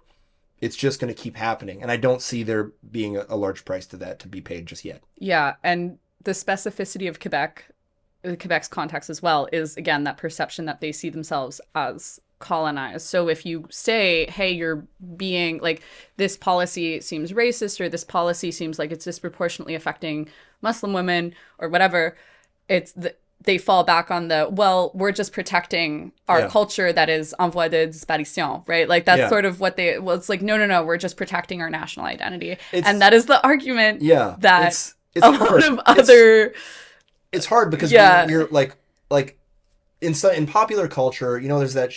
it's just going to keep happening. And I don't see there being a large price to that to be paid just yet. Yeah. And the specificity of Quebec's context as well is, again, that perception that they see themselves as colonized. So if you say, hey, you're being, like, this policy seems racist, or this policy seems like it's disproportionately affecting Muslim women or whatever, they fall back on well, we're just protecting our culture that is en voie de disparition, right? Like, that's sort of what it's like, no, we're just protecting our national identity. And that is the argument that it's a lot of other... It's hard because you're like in popular culture, you know, there's that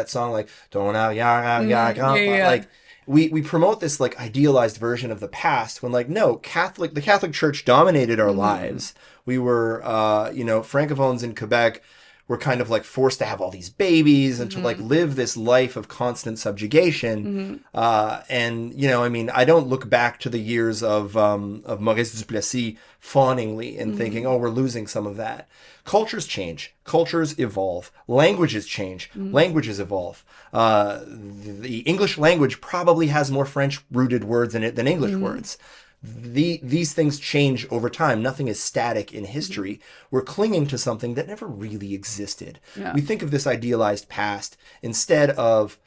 song, like, don't like, we promote this, like, idealized version of the past when, like, no, the Catholic Church dominated our lives. We were, Francophones in Quebec were kind of, like, forced to have all these babies and to, like, live this life of constant subjugation. And, you know, I mean, I don't look back to the years of Maurice Duplessis fawningly and thinking, oh, we're losing some of that. Cultures change. Cultures evolve. Languages change. Languages evolve. The English language probably has more French-rooted words in it than English words. These things change over time. Nothing is static in history. We're clinging to something that never really existed. We think of this idealized past instead of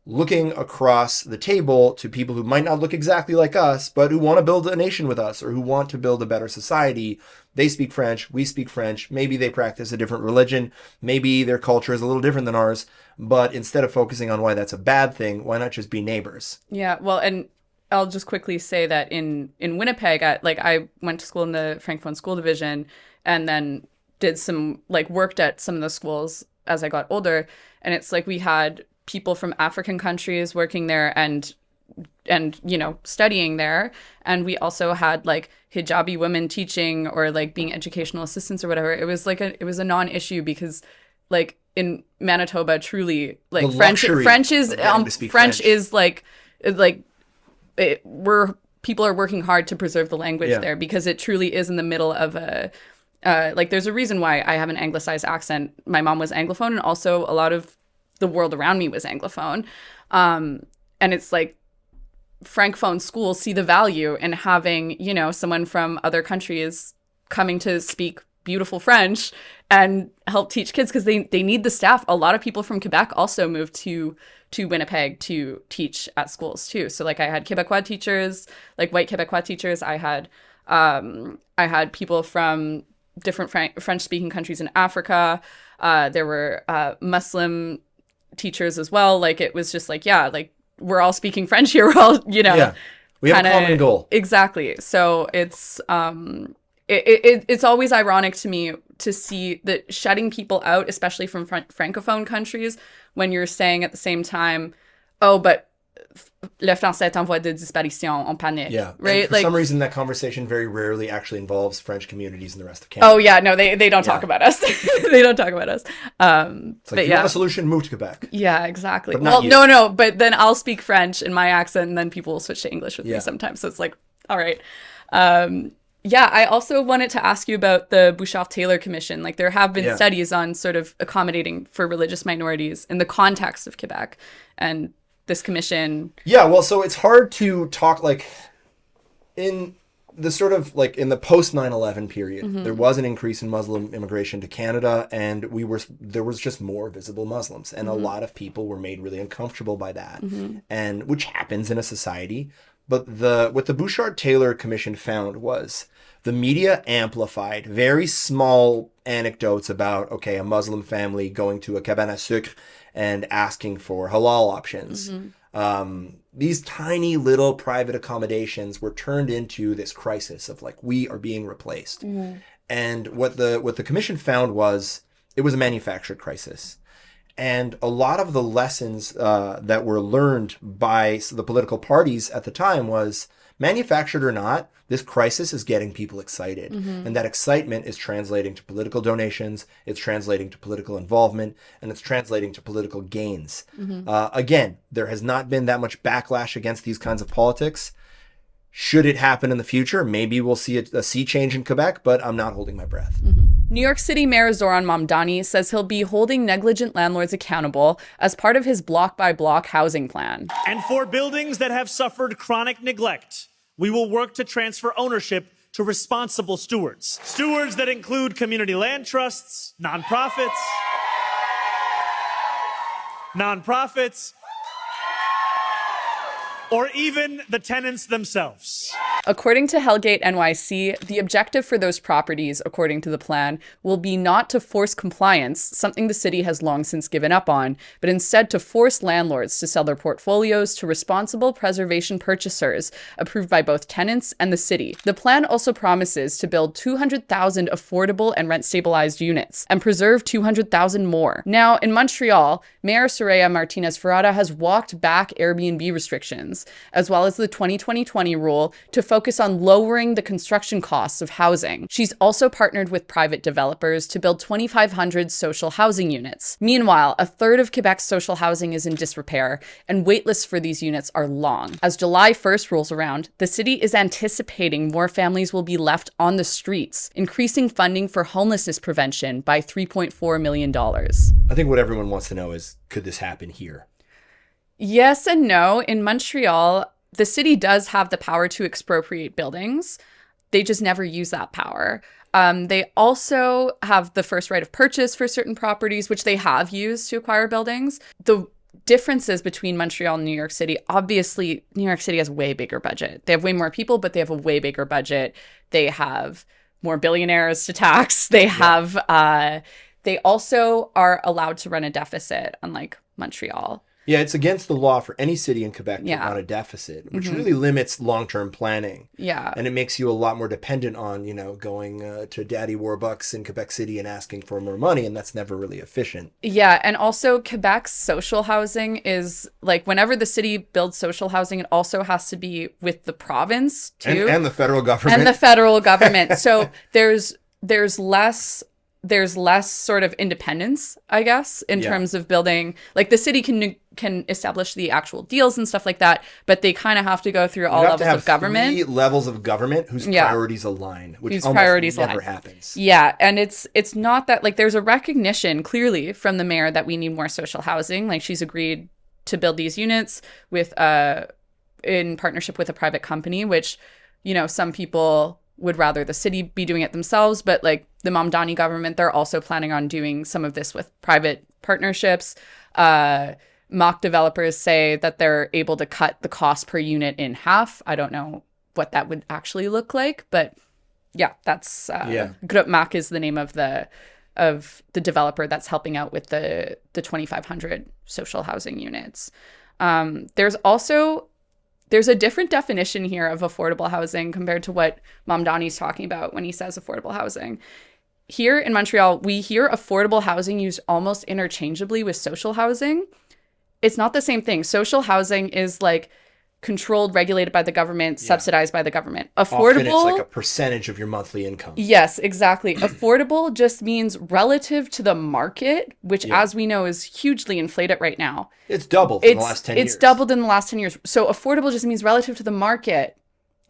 looking across the table to people who might not look exactly like us, but who want to build a nation with us or who want to build a better society. They speak French, we speak French. Maybe they practice a different religion. Maybe their culture is a little different than ours. But instead of focusing on why that's a bad thing, why not just be neighbors? Yeah, well, and I'll just quickly say that in Winnipeg, I went to school in the Francophone school division and then did some, like, worked at some of the schools as I got older. And it's like we had people from African countries working there and you know, studying there. And we also had, like, hijabi women teaching or, like, being educational assistants or whatever. It was a non-issue because, like, in Manitoba, truly, like, French is like people are working hard to preserve the language there because it truly is in the middle of a like, there's a reason why I have an anglicized accent. My mom was Anglophone, and also a lot of the world around me was Anglophone. And it's like Francophone schools see the value in having, you know, someone from other countries coming to speak beautiful French and help teach kids because they need the staff. A lot of people from Quebec also moved to Winnipeg to teach at schools too. So, like, I had Quebecois teachers, like white Quebecois teachers. I had people from different French-speaking countries in Africa. There were Muslim teachers as well. Like, it was just like, yeah, like, we're all speaking French here. We're all, you know. We have a common goal. Exactly. So it's always ironic to me to see that shutting people out, especially from francophone countries, when you're saying at the same time, oh, but le français est en voie de disparition, on panique. Yeah, right. And for some reason, that conversation very rarely actually involves French communities in the rest of Canada. Oh yeah, no, they don't talk about us. They don't talk about us. It's like, if you want a solution, move to Quebec. Yeah, exactly. Well, no, but then I'll speak French in my accent, and then people will switch to English with me sometimes. So it's like, all right. Yeah, I also wanted to ask you about the Bouchard-Taylor Commission. Like, there have been studies on sort of accommodating for religious minorities in the context of Quebec, and this commission. Yeah, well, so it's hard to talk, like, in the sort of, like, in the post 9/11 period, there was an increase in Muslim immigration to Canada, and there was just more visible Muslims, and a lot of people were made really uncomfortable by that, and which happens in a society. But what the Bouchard-Taylor Commission found was the media amplified very small anecdotes about, okay, a Muslim family going to a cabane à sucre and asking for halal options. These tiny little private accommodations were turned into this crisis of like, we are being replaced. And what the commission found was it was a manufactured crisis. And a lot of the lessons that were learned by the political parties at the time was, manufactured or not, this crisis is getting people excited. And that excitement is translating to political donations, it's translating to political involvement, and it's translating to political gains. Again, there has not been that much backlash against these kinds of politics. Should it happen in the future, maybe we'll see a sea change in Quebec, but I'm not holding my breath. New York City Mayor Zohran Mamdani says he'll be holding negligent landlords accountable as part of his block-by-block housing plan. And for buildings that have suffered chronic neglect, we will work to transfer ownership to responsible stewards. Stewards that include community land trusts, nonprofits, or even the tenants themselves. According to Hellgate NYC, the objective for those properties, according to the plan, will be not to force compliance, something the city has long since given up on, but instead to force landlords to sell their portfolios to responsible preservation purchasers, approved by both tenants and the city. The plan also promises to build 200,000 affordable and rent-stabilized units, and preserve 200,000 more. Now, in Montreal, Mayor Soraya Martinez-Ferrada has walked back Airbnb restrictions, as well as the 2020 rule, to focus on lowering the construction costs of housing. She's also partnered with private developers to build 2,500 social housing units. Meanwhile, a third of Quebec's social housing is in disrepair, and waitlists for these units are long. As July 1st rolls around, the city is anticipating more families will be left on the streets, increasing funding for homelessness prevention by $3.4 million. I think what everyone wants to know is, could this happen here? Yes and no. In Montreal, the city does have the power to expropriate buildings. They just never use that power. They also have the first right of purchase for certain properties, which they have used to acquire buildings. The differences between Montreal and New York City, obviously, New York City has a way bigger budget. They have way more people, but they have a way bigger budget. They have more billionaires to tax. They have, they also are allowed to run a deficit, unlike Montreal. Yeah, it's against the law for any city in Quebec to run a deficit, which really limits long-term planning. Yeah. And it makes you a lot more dependent on, going to Daddy Warbucks in Quebec City and asking for more money, and that's never really efficient. Yeah, and also Quebec's social housing is, like, whenever the city builds social housing, it also has to be with the province, too. And the federal government. And the federal government. So there's less sort of independence, I guess, in terms of building. Like, the city can establish the actual deals and stuff like that, but they kind of have to go through all levels of government. 3 levels of government whose priorities align, which almost never happens. Yeah, and it's not that, like, there's a recognition clearly from the mayor that we need more social housing. Like, she's agreed to build these units with in partnership with a private company, which, some people would rather the city be doing it themselves, but like the Mamdani government, they're also planning on doing some of this with private partnerships. Mock developers say that they're able to cut the cost per unit in half. I don't know what that would actually look like, but yeah, that's Group Mac is the name of the developer that's helping out with the 2,500 social housing units. There's also there's a different definition here of affordable housing compared to what Mamdani's talking about when he says affordable housing. Here in Montreal, we hear affordable housing used almost interchangeably with social housing. It's not the same thing. Social housing is like controlled, regulated by the government, subsidized by the government. Affordable, often it's like a percentage of your monthly income. Yes, exactly. Affordable just means relative to the market, which, as we know, is hugely inflated right now. It's doubled in the last 10 years. It's doubled in the last 10 years. So affordable just means relative to the market.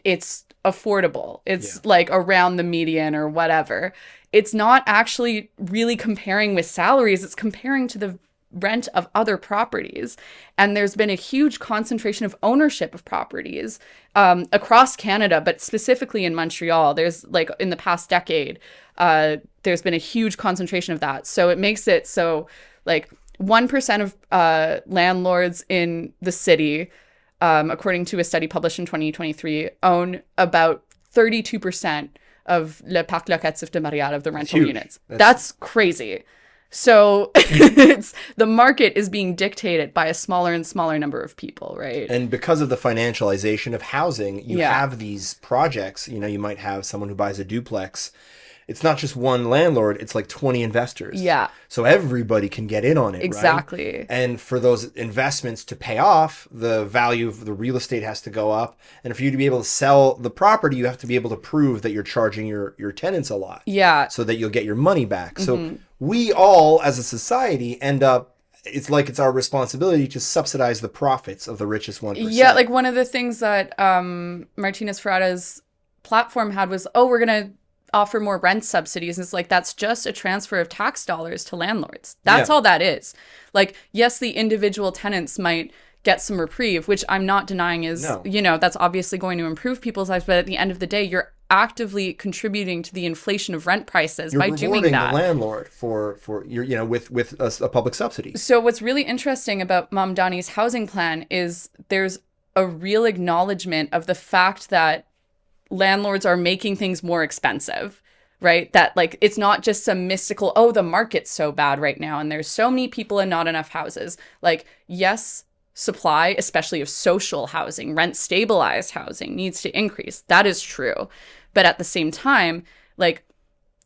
It's affordable. It's like around the median or whatever. It's not actually really comparing with salaries. It's comparing to the rent of other properties. And there's been a huge concentration of ownership of properties across Canada, but specifically in Montreal. There's like in the past decade, there's been a huge concentration of that. So it makes it so like 1% of landlords in the city, according to a study published in 2023, own about 32% of le parc locatif de Montréal, of the rental units. That's crazy. So the market is being dictated by a smaller and smaller number of people, right? And because of the financialization of housing, you have these projects. You know, you might have someone who buys a duplex. It's not just one landlord, it's like 20 investors. Yeah. So everybody can get in on it, exactly. Right? And for those investments to pay off, the value of the real estate has to go up. And for you to be able to sell the property, you have to be able to prove that you're charging your tenants a lot. Yeah. So that you'll get your money back. So we all, as a society, end up, it's like it's our responsibility to subsidize the profits of the richest 1%. Yeah, like one of the things that Martinez Ferrada's platform had was, we're going to offer more rent subsidies. And it's like, that's just a transfer of tax dollars to landlords. That's all that is. Like, yes, the individual tenants might get some reprieve, which I'm not denying is, you know, that's obviously going to improve people's lives. But at the end of the day, you're actively contributing to the inflation of rent prices by doing that. You're rewarding the landlord for your, you know, with a public subsidy. So what's really interesting about Mamdani's housing plan is there's a real acknowledgement of the fact that landlords are making things more expensive, right? That like, it's not just some mystical, the market's so bad right now and there's so many people and not enough houses. Like, yes, supply, especially of social housing, rent stabilized housing, needs to increase. That is true. But at the same time, like,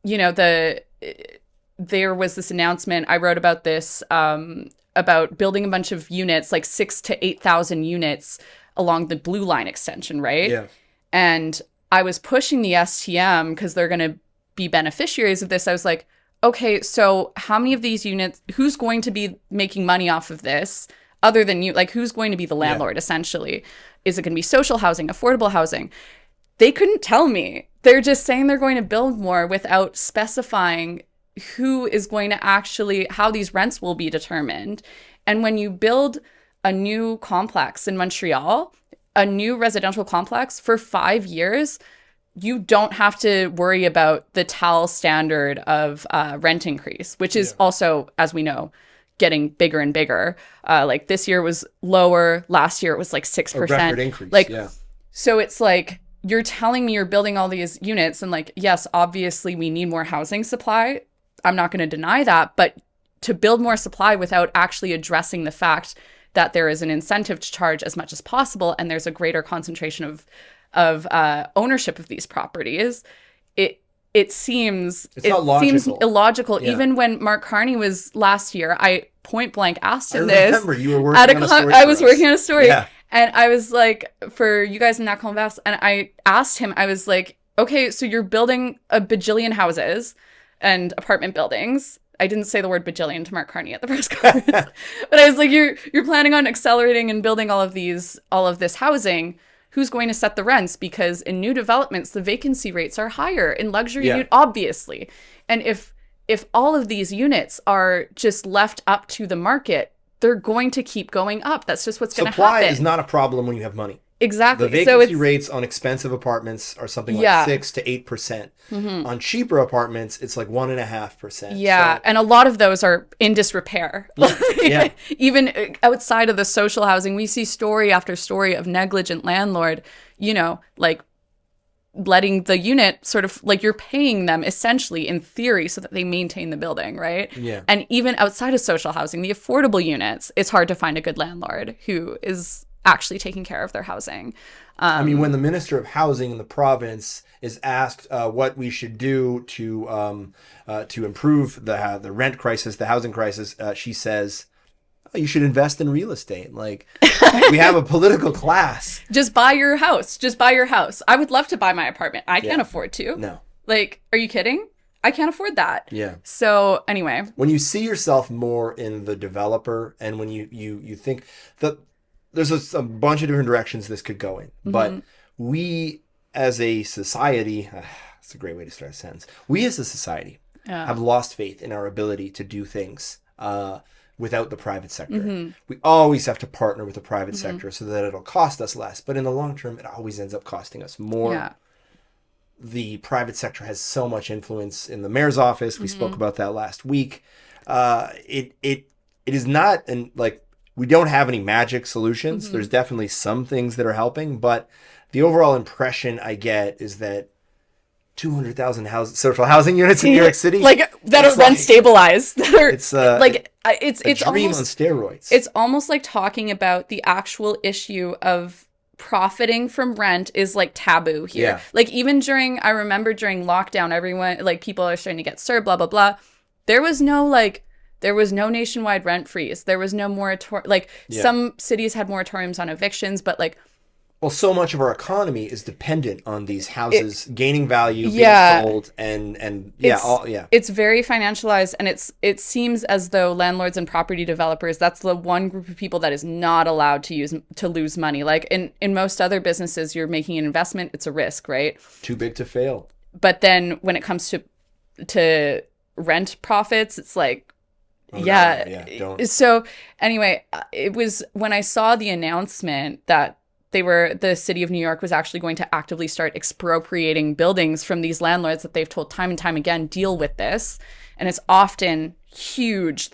you know, there was this announcement, I wrote about this, about building a bunch of units, like 6,000 to 8,000 units along the Blue Line extension, right? Yeah. And I was pushing the STM because they're going to be beneficiaries of this. I was like, okay, so how many of these units, who's going to be making money off of this other than you? Like, who's going to be the landlord, essentially? Is it going to be social housing, affordable housing? They couldn't tell me. They're just saying they're going to build more without specifying who is going to actually, how these rents will be determined. And when you build a new complex in Montreal, a new residential complex for 5 years, you don't have to worry about the TAL standard of rent increase, which is also, as we know, getting bigger and bigger. Like this year was lower. Last year it was like 6%. A record increase, like, so it's like, you're telling me you're building all these units and like, yes, obviously we need more housing supply. I'm not going to deny that. But to build more supply without actually addressing the fact that there is an incentive to charge as much as possible and there's a greater concentration of ownership of these properties, it seems illogical. Yeah. Even when Mark Carney was last year, I point blank asked him this. I remember you were working on a story. I was working on a story, and I was like, for you guys in that converse, and I asked him, I was like, okay, so you're building a bajillion houses and apartment buildings. I didn't say the word bajillion to Mark Carney at the press conference, but I was like, you're planning on accelerating and building all of this housing. Who's going to set the rents? Because in new developments, the vacancy rates are higher in luxury, obviously. And if all of these units are just left up to the market, they're going to keep going up. That's just what's going to happen. Supply is not a problem when you have money. Exactly. The vacancy rates on expensive apartments are something like 6 to 8%. On cheaper apartments, it's like 1.5%. Yeah, and a lot of those are in disrepair. Even outside of the social housing, we see story after story of negligent landlord, you know, like letting the unit sort of like you're paying them essentially in theory so that they maintain the building, right? Yeah. And even outside of social housing, the affordable units, it's hard to find a good landlord who is actually taking care of their housing. I mean, when the Minister of Housing in the province is asked what we should do to improve the rent crisis, the housing crisis, she says, oh, you should invest in real estate. Like, we have a political class. Just buy your house. Just buy your house. I would love to buy my apartment. I can't afford to. No. Like, are you kidding? I can't afford that. Yeah. So anyway. When you see yourself more in the developer, and when you think that there's a bunch of different directions this could go in, but we as a society, it's a great way to start a sentence. We as a society have lost faith in our ability to do things without the private sector. We always have to partner with the private sector so that it'll cost us less, but in the long term, it always ends up costing us more. Yeah. The private sector has so much influence in the mayor's office. We spoke about that last week. It is not, and like, we don't have any magic solutions. There's definitely some things that are helping, but the overall impression I get is that 200,000 social housing units in New York City, like, that are rent stabilized. It's like, it's a dream almost on steroids. It's almost like talking about the actual issue of profiting from rent is like taboo here. Yeah. Like, even I remember during lockdown, everyone, like, people are starting to get served, blah, blah, blah. There was no nationwide rent freeze. There was no moratorium. Like, some cities had moratoriums on evictions, but like, well, so much of our economy is dependent on these houses gaining value, being sold, and it's very financialized, and it seems as though landlords and property developers, that's the one group of people that is not allowed to lose money. Like, in most other businesses, you're making an investment, it's a risk, right? Too big to fail. But then when it comes to rent profits, it's like, don't. So anyway, it was when I saw the announcement that the city of New York was actually going to actively start expropriating buildings from these landlords that they've told time and time again, deal with this. And it's often huge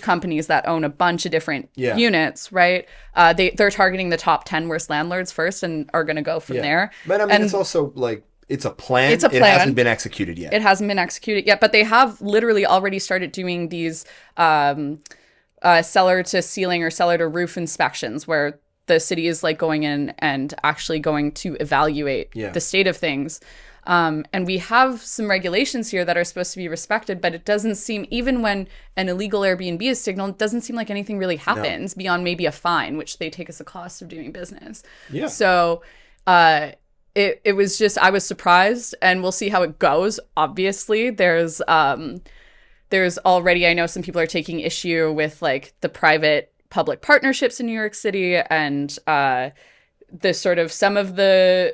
companies that own a bunch of different units, right? They're targeting the top 10 worst landlords first and are going to go from there. But I mean, it's also like, it's a plan. It hasn't been executed yet. It hasn't been executed yet, but they have literally already started doing these cellar to ceiling or cellar to roof inspections where the city is like going in and actually going to evaluate the state of things. And we have some regulations here that are supposed to be respected, but it doesn't seem, even when an illegal Airbnb is signaled, it doesn't seem like anything really happens beyond maybe a fine, which they take as a cost of doing business. Yeah. So it was just, I was surprised, and we'll see how it goes. Obviously, there's already, I know some people are taking issue with like the private public partnerships in New York City, and the sort of some of the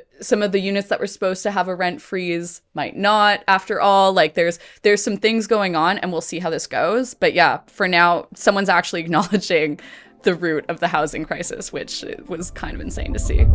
units that were supposed to have a rent freeze might not after all. Like, there's some things going on, and we'll see how this goes. But yeah, for now, someone's actually acknowledging the root of the housing crisis, which was kind of insane to see.